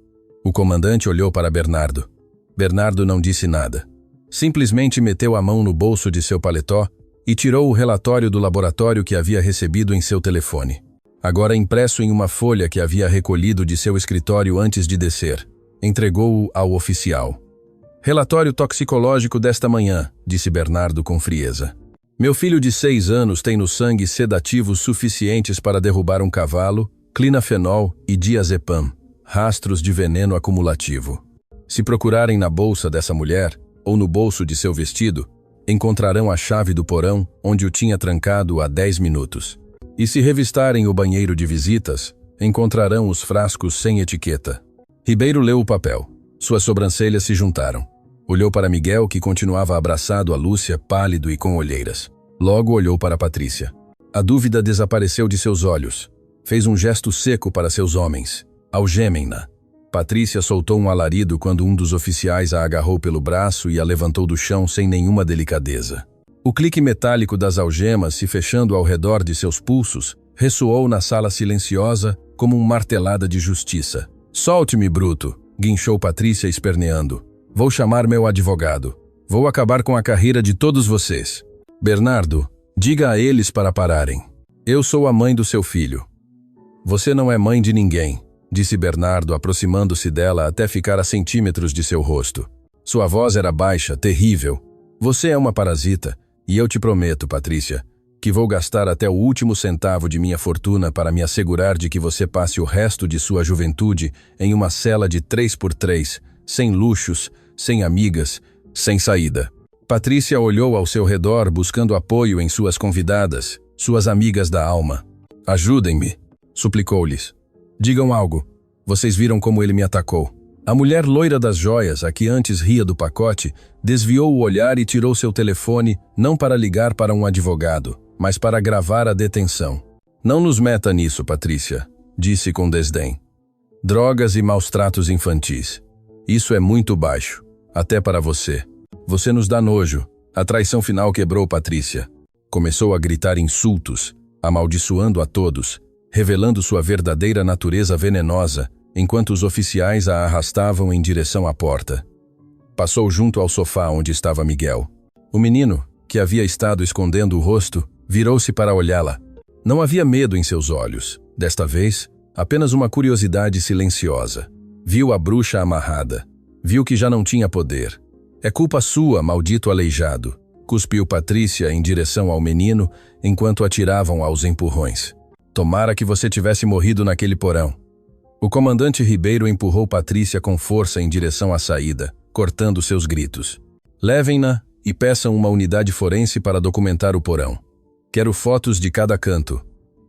Speaker 1: O comandante olhou para Bernardo. Bernardo não disse nada. Simplesmente meteu a mão no bolso de seu paletó e tirou o relatório do laboratório que havia recebido em seu telefone. Agora impresso em uma folha que havia recolhido de seu escritório antes de descer. Entregou-o ao oficial. Relatório toxicológico desta manhã, disse Bernardo com frieza. Meu filho de 6 anos tem no sangue sedativos suficientes para derrubar um cavalo, clinafenol e diazepam, rastros de veneno acumulativo. Se procurarem na bolsa dessa mulher, ou no bolso de seu vestido, encontrarão a chave do porão onde o tinha trancado há 10 minutos. E se revistarem o banheiro de visitas, encontrarão os frascos sem etiqueta. Ribeiro leu o papel. Suas sobrancelhas se juntaram. Olhou para Miguel, que continuava abraçado a Lúcia, pálido e com olheiras. Logo olhou para Patrícia. A dúvida desapareceu de seus olhos. Fez um gesto seco para seus homens. Algemem-na. Patrícia soltou um alarido quando um dos oficiais a agarrou pelo braço e a levantou do chão sem nenhuma delicadeza. O clique metálico das algemas se fechando ao redor de seus pulsos ressoou na sala silenciosa como uma martelada de justiça. Solte-me, bruto, guinchou Patrícia esperneando. Vou chamar meu advogado. Vou acabar com a carreira de todos vocês. Bernardo, diga a eles para pararem. Eu sou a mãe do seu filho. Você não é mãe de ninguém, disse Bernardo aproximando-se dela até ficar a centímetros de seu rosto. Sua voz era baixa, terrível. Você é uma parasita, e eu te prometo, Patrícia, que vou gastar até o último centavo de minha fortuna para me assegurar de que você passe o resto de sua juventude em uma cela de 3x3, sem luxos, sem amigas, sem saída. Patrícia olhou ao seu redor buscando apoio em suas convidadas, suas amigas da alma. Ajudem-me, suplicou-lhes. Digam algo. Vocês viram como ele me atacou. A mulher loira das joias, a que antes ria do pacote, desviou o olhar e tirou seu telefone, não para ligar para um advogado, mas para gravar a detenção. Não nos meta nisso, Patrícia, disse com desdém. Drogas e maus tratos infantis. Isso é muito baixo, até para você. Você nos dá nojo. A traição final quebrou Patrícia. Começou a gritar insultos, amaldiçoando a todos, revelando sua verdadeira natureza venenosa, enquanto os oficiais a arrastavam em direção à porta. Passou junto ao sofá onde estava Miguel. O menino, que havia estado escondendo o rosto, virou-se para olhá-la. Não havia medo em seus olhos. Desta vez, apenas uma curiosidade silenciosa. Viu a bruxa amarrada. Viu que já não tinha poder. É culpa sua, maldito aleijado. Cuspiu Patrícia em direção ao menino, enquanto atiravam aos empurrões. Tomara que você tivesse morrido naquele porão. O comandante Ribeiro empurrou Patrícia com força em direção à saída, cortando seus gritos. Levem-na e peçam uma unidade forense para documentar o porão. Quero fotos de cada canto.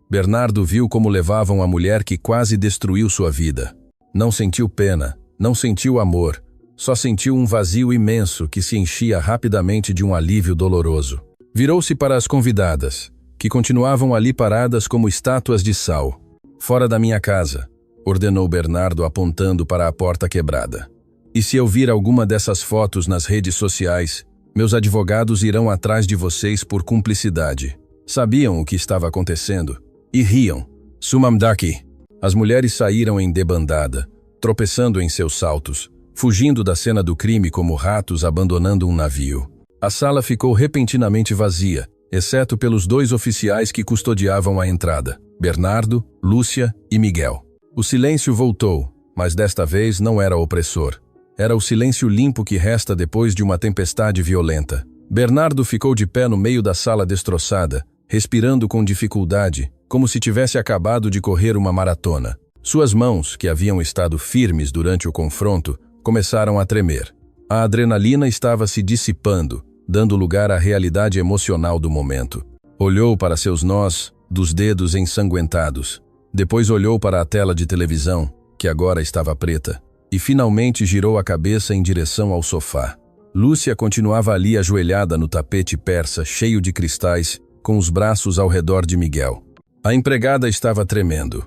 Speaker 1: Bernardo viu como levavam a mulher que quase destruiu sua vida. Não sentiu pena, não sentiu amor, só sentiu um vazio imenso que se enchia rapidamente de um alívio doloroso. Virou-se para as convidadas, que continuavam ali paradas como estátuas de sal. Fora da minha casa, ordenou Bernardo apontando para a porta quebrada. E se eu vir alguma dessas fotos nas redes sociais, meus advogados irão atrás de vocês por cumplicidade. Sabiam o que estava acontecendo e riam. Sumam daqui. As mulheres saíram em debandada, tropeçando em seus saltos, fugindo da cena do crime como ratos abandonando um navio. A sala ficou repentinamente vazia, exceto pelos 2 oficiais que custodiavam a entrada, Bernardo, Lúcia e Miguel. O silêncio voltou, mas desta vez não era opressor. Era o silêncio limpo que resta depois de uma tempestade violenta. Bernardo ficou de pé no meio da sala destroçada, respirando com dificuldade, como se tivesse acabado de correr uma maratona. Suas mãos, que haviam estado firmes durante o confronto, começaram a tremer. A adrenalina estava se dissipando, dando lugar à realidade emocional do momento. Olhou para seus nós, dos dedos ensanguentados. Depois olhou para a tela de televisão, que agora estava preta, e finalmente girou a cabeça em direção ao sofá. Lúcia continuava ali ajoelhada no tapete persa, cheio de cristais, com os braços ao redor de Miguel. A empregada estava tremendo.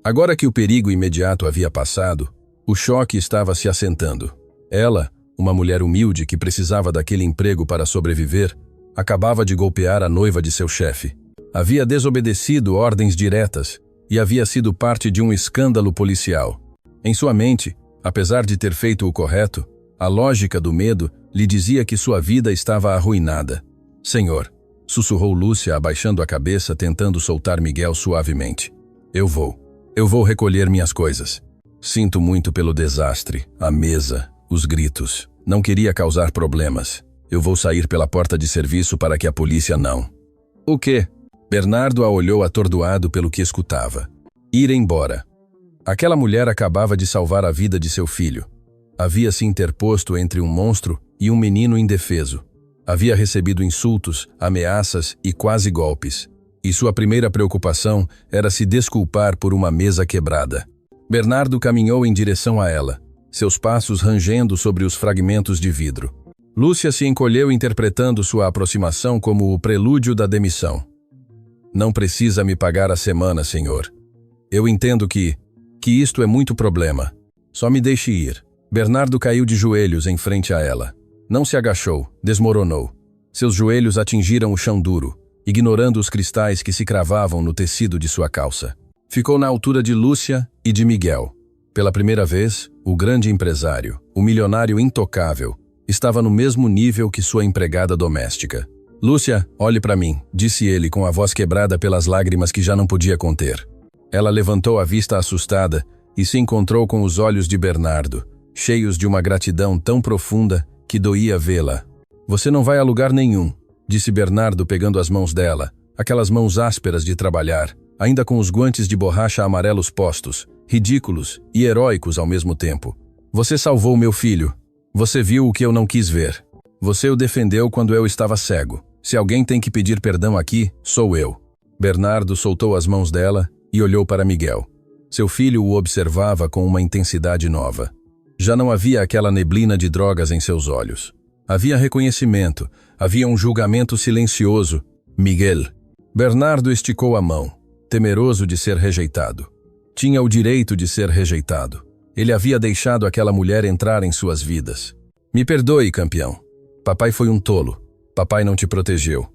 Speaker 1: Agora que o perigo imediato havia passado, o choque estava se assentando. Ela, uma mulher humilde que precisava daquele emprego para sobreviver, acabava de golpear a noiva de seu chefe. Havia desobedecido ordens diretas e havia sido parte de um escândalo policial. Em sua mente, apesar de ter feito o correto, a lógica do medo lhe dizia que sua vida estava arruinada. Senhor, sussurrou Lúcia abaixando a cabeça tentando soltar Miguel suavemente. Eu vou recolher minhas coisas. Sinto muito pelo desastre, a mesa, os gritos. Não queria causar problemas. Eu vou sair pela porta de serviço para que a polícia não. O quê? Bernardo a olhou atordoado pelo que escutava. Ir embora. Aquela mulher acabava de salvar a vida de seu filho. Havia se interposto entre um monstro e um menino indefeso. Havia recebido insultos, ameaças e quase golpes. E sua primeira preocupação era se desculpar por uma mesa quebrada. Bernardo caminhou em direção a ela, seus passos rangendo sobre os fragmentos de vidro. Lúcia se encolheu interpretando sua aproximação como o prelúdio da demissão. Não precisa me pagar a semana, senhor. Eu entendo que isto é muito problema. Só me deixe ir. Bernardo caiu de joelhos em frente a ela. Não se agachou, desmoronou. Seus joelhos atingiram o chão duro, ignorando os cristais que se cravavam no tecido de sua calça. Ficou na altura de Lúcia e de Miguel. Pela primeira vez, o grande empresário, o milionário intocável, estava no mesmo nível que sua empregada doméstica. Lúcia, olhe para mim, disse ele com a voz quebrada pelas lágrimas que já não podia conter. Ela levantou a vista assustada e se encontrou com os olhos de Bernardo, cheios de uma gratidão tão profunda que doía vê-la. Você não vai a lugar nenhum, disse Bernardo pegando as mãos dela, aquelas mãos ásperas de trabalhar, ainda com os guantes de borracha amarelos postos, ridículos e heróicos ao mesmo tempo. Você salvou meu filho. Você viu o que eu não quis ver. Você o defendeu quando eu estava cego. Se alguém tem que pedir perdão aqui, sou eu. Bernardo soltou as mãos dela e olhou para Miguel. Seu filho o observava com uma intensidade nova. Já não havia aquela neblina de drogas em seus olhos. Havia reconhecimento, havia um julgamento silencioso. Miguel. Bernardo esticou a mão, temeroso de ser rejeitado. Tinha o direito de ser rejeitado. Ele havia deixado aquela mulher entrar em suas vidas. Me perdoe, campeão. Papai foi um tolo. Papai não te protegeu.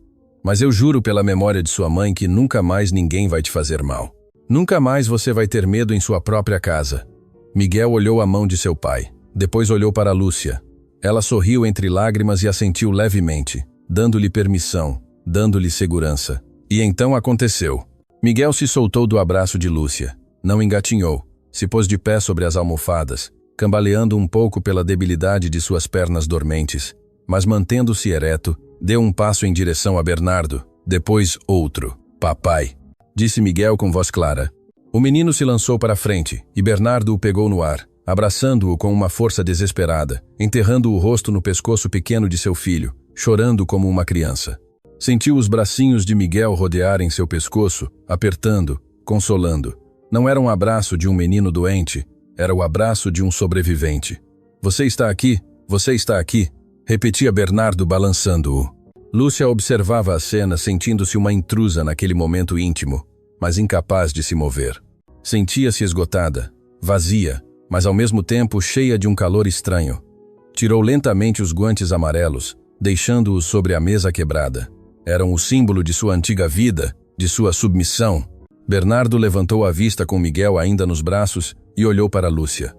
Speaker 1: Mas eu juro pela memória de sua mãe que nunca mais ninguém vai te fazer mal. Nunca mais você vai ter medo em sua própria casa. Miguel olhou a mão de seu pai. Depois olhou para Lúcia. Ela sorriu entre lágrimas e assentiu levemente, dando-lhe permissão, dando-lhe segurança. E então aconteceu. Miguel se soltou do abraço de Lúcia. Não engatinhou. Se pôs de pé sobre as almofadas, cambaleando um pouco pela debilidade de suas pernas dormentes, mas mantendo-se ereto, deu um passo em direção a Bernardo, depois outro. Papai, disse Miguel com voz clara. O menino se lançou para a frente e Bernardo o pegou no ar, abraçando-o com uma força desesperada, enterrando o rosto no pescoço pequeno de seu filho, chorando como uma criança. Sentiu os bracinhos de Miguel rodearem seu pescoço, apertando, consolando. Não era um abraço de um menino doente, era o abraço de um sobrevivente. Você está aqui? Você está aqui? Repetia Bernardo balançando-o. Lúcia observava a cena sentindo-se uma intrusa naquele momento íntimo, mas incapaz de se mover. Sentia-se esgotada, vazia, mas ao mesmo tempo cheia de um calor estranho. Tirou lentamente os guantes amarelos, deixando-os sobre a mesa quebrada. Eram o símbolo de sua antiga vida, de sua submissão. Bernardo levantou a vista com Miguel ainda nos braços e olhou para Lúcia.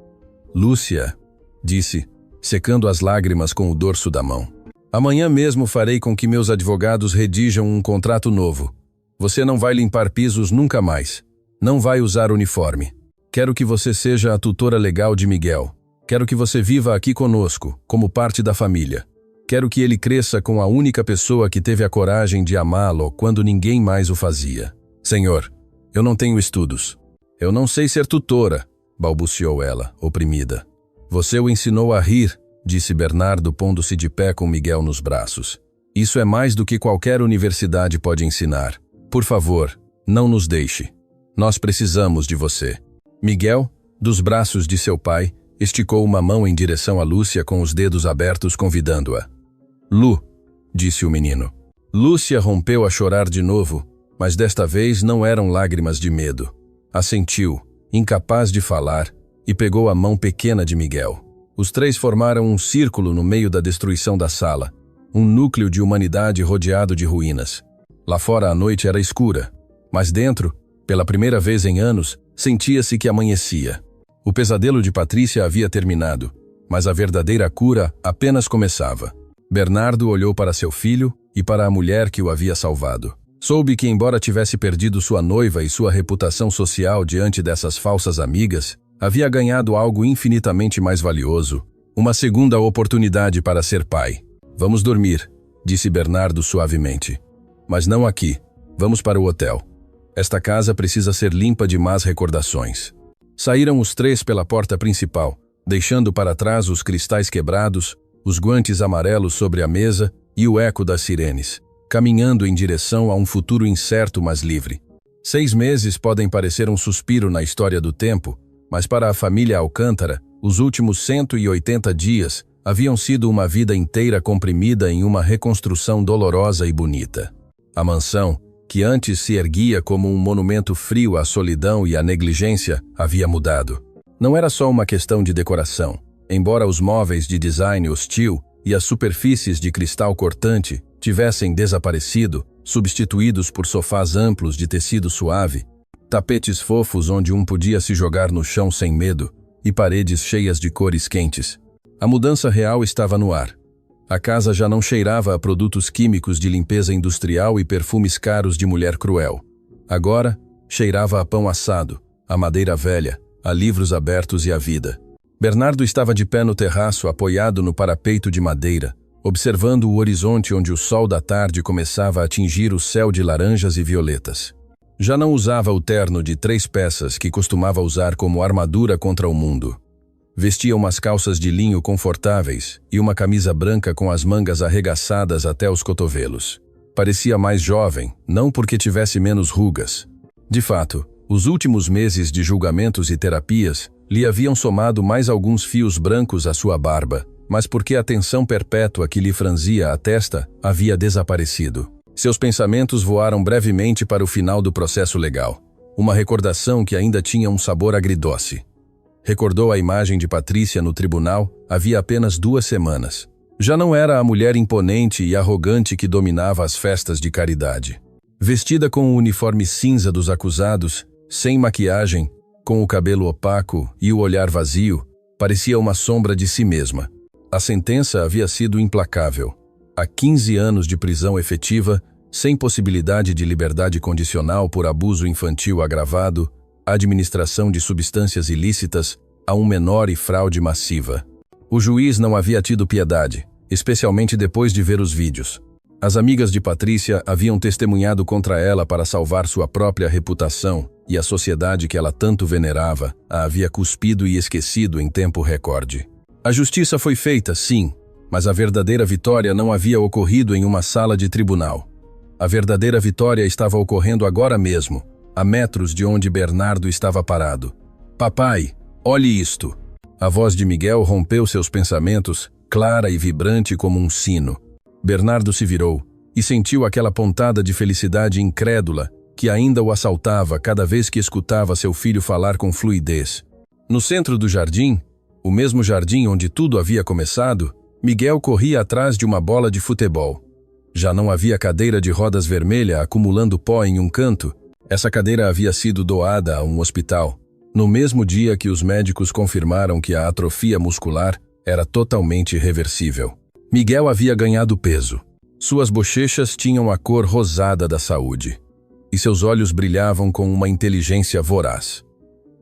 Speaker 1: Lúcia, disse, secando as lágrimas com o dorso da mão. Amanhã mesmo farei com que meus advogados redijam um contrato novo. Você não vai limpar pisos nunca mais. Não vai usar uniforme. Quero que você seja a tutora legal de Miguel. Quero que você viva aqui conosco, como parte da família. Quero que ele cresça com a única pessoa que teve a coragem de amá-lo quando ninguém mais o fazia. Senhor, eu não tenho estudos. Eu não sei ser tutora, balbuciou ela, oprimida. Você o ensinou a rir, disse Bernardo, pondo-se de pé com Miguel nos braços. Isso é mais do que qualquer universidade pode ensinar. Por favor, não nos deixe. Nós precisamos de você. Miguel, dos braços de seu pai, esticou uma mão em direção a Lúcia com os dedos abertos, convidando-a. Lu, disse o menino. Lúcia rompeu a chorar de novo, mas desta vez não eram lágrimas de medo. Assentiu, incapaz de falar, e pegou a mão pequena de Miguel. Os três formaram um círculo no meio da destruição da sala, um núcleo de humanidade rodeado de ruínas. Lá fora a noite era escura, mas dentro, pela primeira vez em anos, sentia-se que amanhecia. O pesadelo de Patrícia havia terminado, mas a verdadeira cura apenas começava. Bernardo olhou para seu filho e para a mulher que o havia salvado. Soube que, embora tivesse perdido sua noiva e sua reputação social diante dessas falsas amigas, havia ganhado algo infinitamente mais valioso, uma segunda oportunidade para ser pai. Vamos dormir, disse Bernardo suavemente. Mas não aqui. Vamos para o hotel. Esta casa precisa ser limpa de más recordações. Saíram os três pela porta principal, deixando para trás os cristais quebrados, os guantes amarelos sobre a mesa e o eco das sirenes, caminhando em direção a um futuro incerto, mas livre. 6 meses podem parecer um suspiro na história do tempo, mas para a família Alcântara, os últimos 180 dias haviam sido uma vida inteira comprimida em uma reconstrução dolorosa e bonita. A mansão, que antes se erguia como um monumento frio à solidão e à negligência, havia mudado. Não era só uma questão de decoração. Embora os móveis de design hostil e as superfícies de cristal cortante tivessem desaparecido, substituídos por sofás amplos de tecido suave, tapetes fofos onde um podia se jogar no chão sem medo e paredes cheias de cores quentes. A mudança real estava no ar. A casa já não cheirava a produtos químicos de limpeza industrial e perfumes caros de mulher cruel. Agora, cheirava a pão assado, a madeira velha, a livros abertos e a vida. Bernardo estava de pé no terraço, apoiado no parapeito de madeira, observando o horizonte onde o sol da tarde começava a atingir o céu de laranjas e violetas. Já não usava o terno de 3 peças que costumava usar como armadura contra o mundo. Vestia umas calças de linho confortáveis e uma camisa branca com as mangas arregaçadas até os cotovelos. Parecia mais jovem, não porque tivesse menos rugas. De fato, os últimos meses de julgamentos e terapias lhe haviam somado mais alguns fios brancos à sua barba, mas porque a tensão perpétua que lhe franzia a testa havia desaparecido. Seus pensamentos voaram brevemente para o final do processo legal, uma recordação que ainda tinha um sabor agridoce. Recordou a imagem de Patrícia no tribunal havia apenas 2 semanas. Já não era a mulher imponente e arrogante que dominava as festas de caridade. Vestida com o uniforme cinza dos acusados, sem maquiagem, com o cabelo opaco e o olhar vazio, parecia uma sombra de si mesma. A sentença havia sido implacável. Há 15 anos de prisão efetiva, sem possibilidade de liberdade condicional por abuso infantil agravado, administração de substâncias ilícitas a um menor e fraude massiva. O juiz não havia tido piedade, especialmente depois de ver os vídeos. As amigas de Patrícia haviam testemunhado contra ela para salvar sua própria reputação, e a sociedade que ela tanto venerava a havia cuspido e esquecido em tempo recorde. A justiça foi feita, sim, mas a verdadeira vitória não havia ocorrido em uma sala de tribunal. A verdadeira vitória estava ocorrendo agora mesmo, a metros de onde Bernardo estava parado. Papai, olhe isto. A voz de Miguel rompeu seus pensamentos, clara e vibrante como um sino. Bernardo se virou e sentiu aquela pontada de felicidade incrédula que ainda o assaltava cada vez que escutava seu filho falar com fluidez. No centro do jardim, o mesmo jardim onde tudo havia começado, Miguel corria atrás de uma bola de futebol. Já não havia cadeira de rodas vermelha acumulando pó em um canto. Essa cadeira havia sido doada a um hospital, no mesmo dia que os médicos confirmaram que a atrofia muscular era totalmente reversível. Miguel havia ganhado peso. Suas bochechas tinham a cor rosada da saúde, e seus olhos brilhavam com uma inteligência voraz.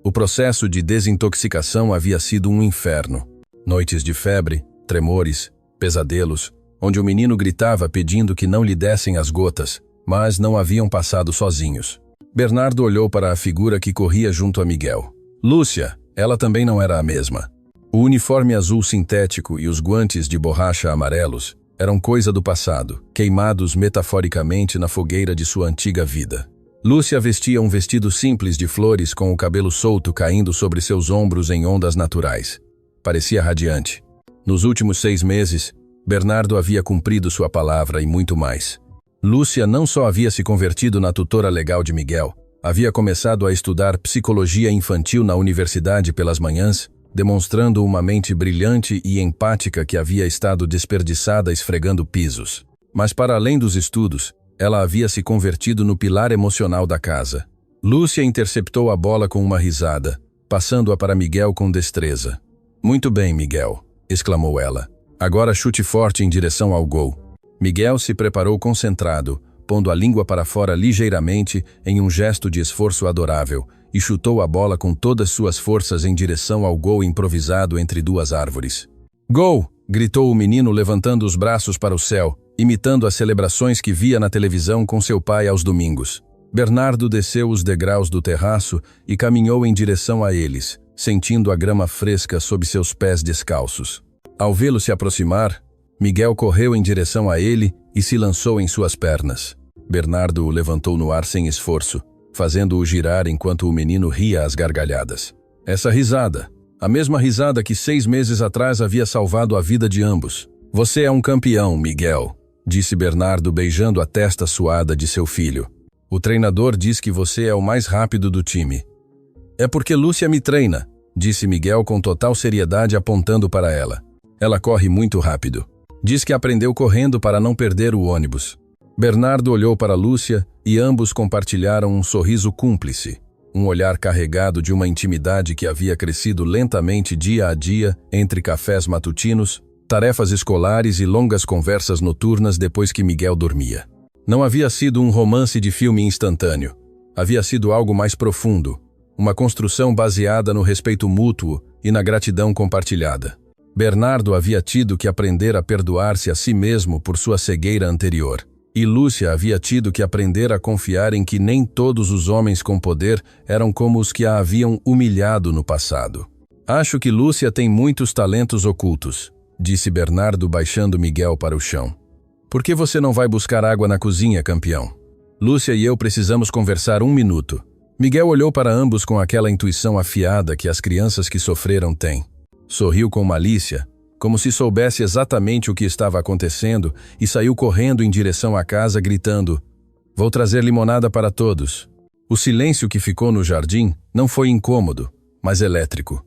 Speaker 1: O processo de desintoxicação havia sido um inferno. Noites de febre, tremores, pesadelos, onde o menino gritava pedindo que não lhe dessem as gotas, mas não haviam passado sozinhos. Bernardo olhou para a figura que corria junto a Miguel. Lúcia, ela também não era a mesma. O uniforme azul sintético e os guantes de borracha amarelos eram coisa do passado, queimados metaforicamente na fogueira de sua antiga vida. Lúcia vestia um vestido simples de flores com o cabelo solto caindo sobre seus ombros em ondas naturais. Parecia radiante. Nos últimos 6 meses, Bernardo havia cumprido sua palavra e muito mais. Lúcia não só havia se convertido na tutora legal de Miguel, havia começado a estudar psicologia infantil na universidade pelas manhãs, demonstrando uma mente brilhante e empática que havia estado desperdiçada esfregando pisos. Mas para além dos estudos, ela havia se convertido no pilar emocional da casa. Lúcia interceptou a bola com uma risada, passando-a para Miguel com destreza. "Muito bem, Miguel", exclamou ela. "Agora chute forte em direção ao gol." Miguel se preparou concentrado, pondo a língua para fora ligeiramente em um gesto de esforço adorável, e chutou a bola com todas suas forças em direção ao gol improvisado entre 2 árvores. "Gol!" gritou o menino levantando os braços para o céu, imitando as celebrações que via na televisão com seu pai aos domingos. Bernardo desceu os degraus do terraço e caminhou em direção a eles, sentindo a grama fresca sob seus pés descalços. Ao vê-lo se aproximar, Miguel correu em direção a ele e se lançou em suas pernas. Bernardo o levantou no ar sem esforço, fazendo-o girar enquanto o menino ria às gargalhadas. Essa risada, a mesma risada que 6 meses atrás havia salvado a vida de ambos. "Você é um campeão, Miguel", disse Bernardo beijando a testa suada de seu filho. "O treinador diz que você é o mais rápido do time." "É porque Lúcia me treina", disse Miguel com total seriedade apontando para ela. "Ela corre muito rápido. Diz que aprendeu correndo para não perder o ônibus." Bernardo olhou para Lúcia e ambos compartilharam um sorriso cúmplice, um olhar carregado de uma intimidade que havia crescido lentamente dia a dia entre cafés matutinos, tarefas escolares e longas conversas noturnas depois que Miguel dormia. Não havia sido um romance de filme instantâneo. Havia sido algo mais profundo, uma construção baseada no respeito mútuo e na gratidão compartilhada. Bernardo havia tido que aprender a perdoar-se a si mesmo por sua cegueira anterior. E Lúcia havia tido que aprender a confiar em que nem todos os homens com poder eram como os que a haviam humilhado no passado. "Acho que Lúcia tem muitos talentos ocultos", disse Bernardo baixando Miguel para o chão. "Por que você não vai buscar água na cozinha, campeão? Lúcia e eu precisamos conversar 1 minuto." Miguel olhou para ambos com aquela intuição afiada que as crianças que sofreram têm. Sorriu com malícia, como se soubesse exatamente o que estava acontecendo, e saiu correndo em direção à casa gritando: "Vou trazer limonada para todos." O silêncio que ficou no jardim não foi incômodo, mas elétrico.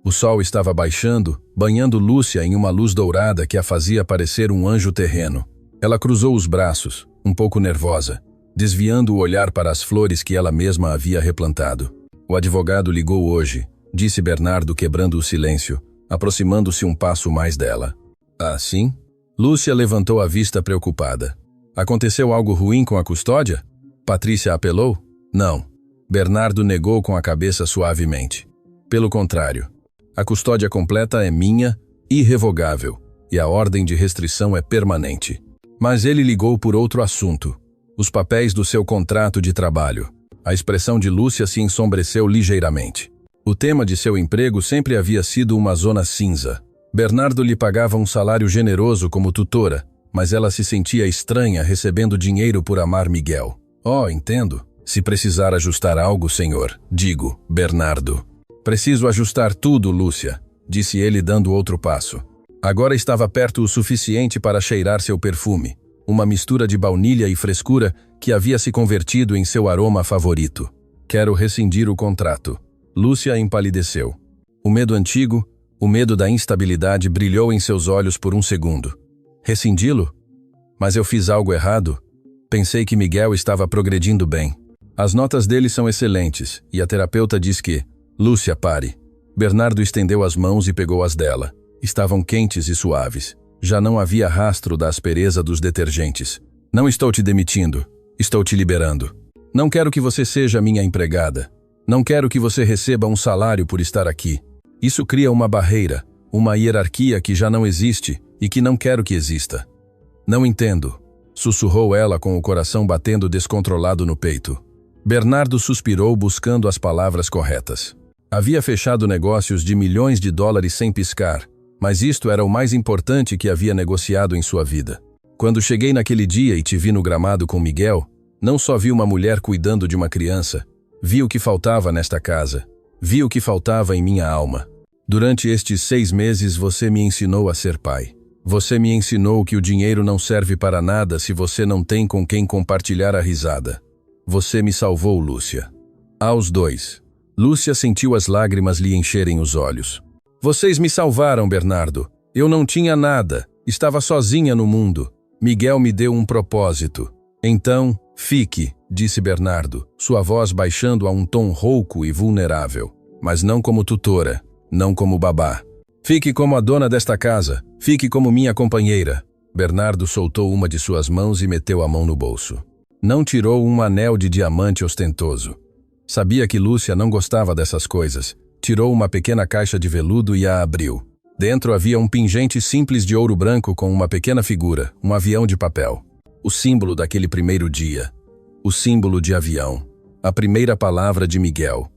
Speaker 1: O sol estava baixando, banhando Lúcia em uma luz dourada que a fazia parecer um anjo terreno. Ela cruzou os braços, um pouco nervosa, desviando o olhar para as flores que ela mesma havia replantado. "O advogado ligou hoje", disse Bernardo quebrando o silêncio, aproximando-se um passo mais dela. "Ah, sim?" Lúcia levantou a vista preocupada. "Aconteceu algo ruim com a custódia?" Patrícia apelou. "Não." Bernardo negou com a cabeça suavemente. "Pelo contrário. A custódia completa é minha, irrevogável, e a ordem de restrição é permanente." Mas ele ligou por outro assunto: os papéis do seu contrato de trabalho. A expressão de Lúcia se ensombreceu ligeiramente. O tema de seu emprego sempre havia sido uma zona cinza. Bernardo lhe pagava um salário generoso como tutora, mas ela se sentia estranha recebendo dinheiro por amar Miguel. "Oh, entendo. Se precisar ajustar algo, senhor, digo, Bernardo." "Preciso ajustar tudo, Lúcia", disse ele dando outro passo. Agora estava perto o suficiente para cheirar seu perfume, uma mistura de baunilha e frescura que havia se convertido em seu aroma favorito. "Quero rescindir o contrato." Lúcia empalideceu. O medo antigo, o medo da instabilidade brilhou em seus olhos por um segundo. "Rescindi-lo? Mas eu fiz algo errado?" Pensei que Miguel estava progredindo bem. "As notas dele são excelentes, e a terapeuta diz que..." "Lúcia, pare." Bernardo estendeu as mãos e pegou as dela. Estavam quentes e suaves. Já não havia rastro da aspereza dos detergentes. "Não estou te demitindo. Estou te liberando. Não quero que você seja minha empregada. Não quero que você receba um salário por estar aqui. Isso cria uma barreira, uma hierarquia que já não existe e que não quero que exista. Não entendo, sussurrou ela com o coração batendo descontrolado no peito. Bernardo suspirou buscando as palavras corretas. Havia fechado negócios de milhões de dólares sem piscar, mas isto era o mais importante que havia negociado em sua vida. Quando cheguei naquele dia e te vi no gramado com Miguel, não só vi uma mulher cuidando de uma criança, vi o que faltava nesta casa, vi o que faltava em minha alma. Durante estes 6 meses você me ensinou a ser pai. Você me ensinou que o dinheiro não serve para nada se você não tem com quem compartilhar a risada. Você me salvou, Lúcia. Aos 2. Lúcia sentiu as lágrimas lhe encherem os olhos. Vocês me salvaram, Bernardo. Eu não tinha nada. Estava sozinha no mundo. Miguel me deu um propósito. Então, fique, disse Bernardo, sua voz baixando a um tom rouco e vulnerável. Mas não como tutora, não como babá. Fique como a dona desta casa. Fique como minha companheira. Bernardo soltou uma de suas mãos e meteu a mão no bolso. Não tirou um anel de diamante ostentoso. Sabia que Lúcia não gostava dessas coisas. Tirou uma pequena caixa de veludo e a abriu. Dentro havia um pingente simples de ouro branco com uma pequena figura, um avião de papel. O símbolo daquele primeiro dia. O símbolo de avião. A primeira palavra de Miguel.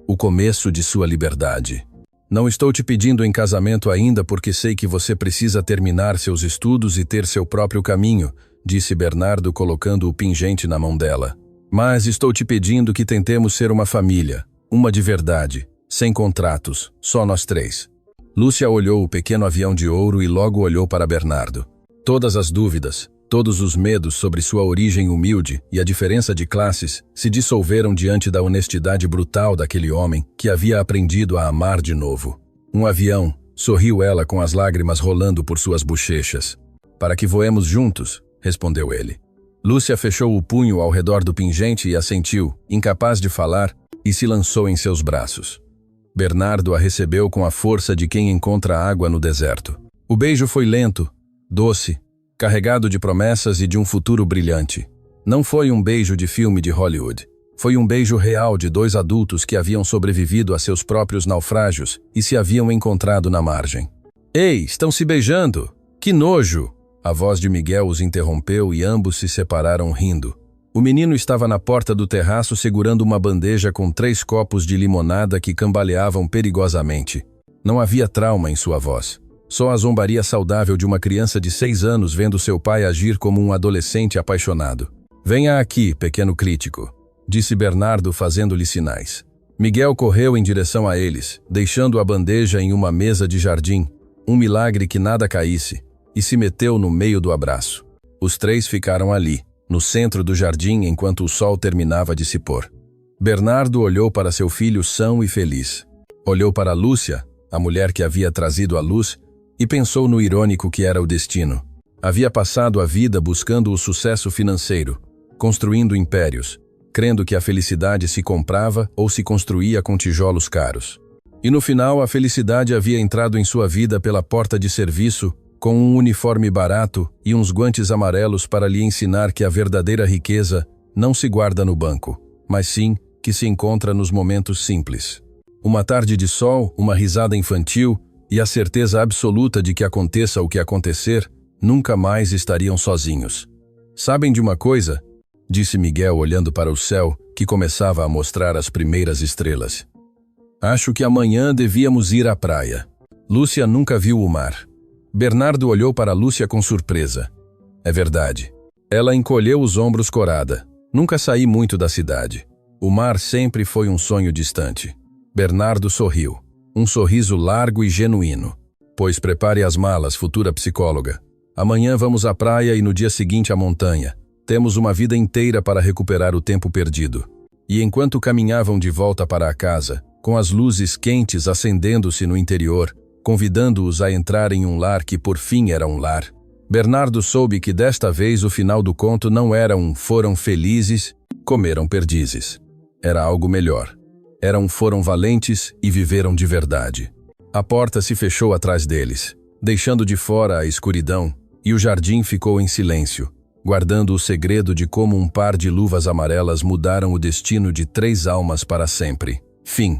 Speaker 1: O começo de sua liberdade. Não estou te pedindo em casamento ainda porque sei que você precisa terminar seus estudos e ter seu próprio caminho, disse Bernardo colocando o pingente na mão dela. Mas estou te pedindo que tentemos ser uma família, uma de verdade, sem contratos, só nós 3. Lúcia olhou o pequeno avião de ouro e logo olhou para Bernardo. Todas as dúvidas, todos os medos sobre sua origem humilde e a diferença de classes se dissolveram diante da honestidade brutal daquele homem que havia aprendido a amar de novo. Um avião, sorriu ela com as lágrimas rolando por suas bochechas. Para que voemos juntos, respondeu ele. Lúcia fechou o punho ao redor do pingente e assentiu, incapaz de falar, e se lançou em seus braços. Bernardo a recebeu com a força de quem encontra água no deserto. O beijo foi lento, doce, carregado de promessas e de um futuro brilhante. Não foi um beijo de filme de Hollywood. Foi um beijo real de 2 adultos que haviam sobrevivido a seus próprios naufrágios e se haviam encontrado na margem. Ei, estão se beijando! Que nojo! A voz de Miguel os interrompeu e ambos se separaram rindo. O menino estava na porta do terraço segurando uma bandeja com 3 copos de limonada que cambaleavam perigosamente. Não havia trauma em sua voz. Só a zombaria saudável de uma criança de 6 anos vendo seu pai agir como um adolescente apaixonado. Venha aqui, pequeno crítico, disse Bernardo fazendo-lhe sinais. Miguel correu em direção a eles, deixando a bandeja em uma mesa de jardim, um milagre que nada caísse, e se meteu no meio do abraço. Os 3 ficaram ali, no centro do jardim enquanto o sol terminava de se pôr. Bernardo olhou para seu filho são e feliz. Olhou para Lúcia, a mulher que havia trazido a luz, e pensou no irônico que era o destino. Havia passado a vida buscando o sucesso financeiro, construindo impérios, crendo que a felicidade se comprava ou se construía com tijolos caros. E no final a felicidade havia entrado em sua vida pela porta de serviço, com um uniforme barato e uns guantes amarelos para lhe ensinar que a verdadeira riqueza não se guarda no banco, mas sim que se encontra nos momentos simples. Uma tarde de sol, uma risada infantil e a certeza absoluta de que aconteça o que acontecer, nunca mais estariam sozinhos. Sabem de uma coisa? Disse Miguel olhando para o céu, que começava a mostrar as primeiras estrelas. Acho que amanhã devíamos ir à praia. Lúcia nunca viu o mar. Bernardo olhou para Lúcia com surpresa. É verdade. Ela encolheu os ombros corada. Nunca saí muito da cidade. O mar sempre foi um sonho distante. Bernardo sorriu. Um sorriso largo e genuíno. Pois prepare as malas, futura psicóloga. Amanhã vamos à praia e no dia seguinte à montanha. Temos uma vida inteira para recuperar o tempo perdido. E enquanto caminhavam de volta para a casa, com as luzes quentes acendendo-se no interior, convidando-os a entrar em um lar que por fim era um lar, Bernardo soube que desta vez o final do conto não era um foram felizes, comeram perdizes. Era algo melhor. Era um foram valentes e viveram de verdade. A porta se fechou atrás deles, deixando de fora a escuridão, e o jardim ficou em silêncio, guardando o segredo de como um par de luvas amarelas mudaram o destino de 3 almas para sempre. Fim.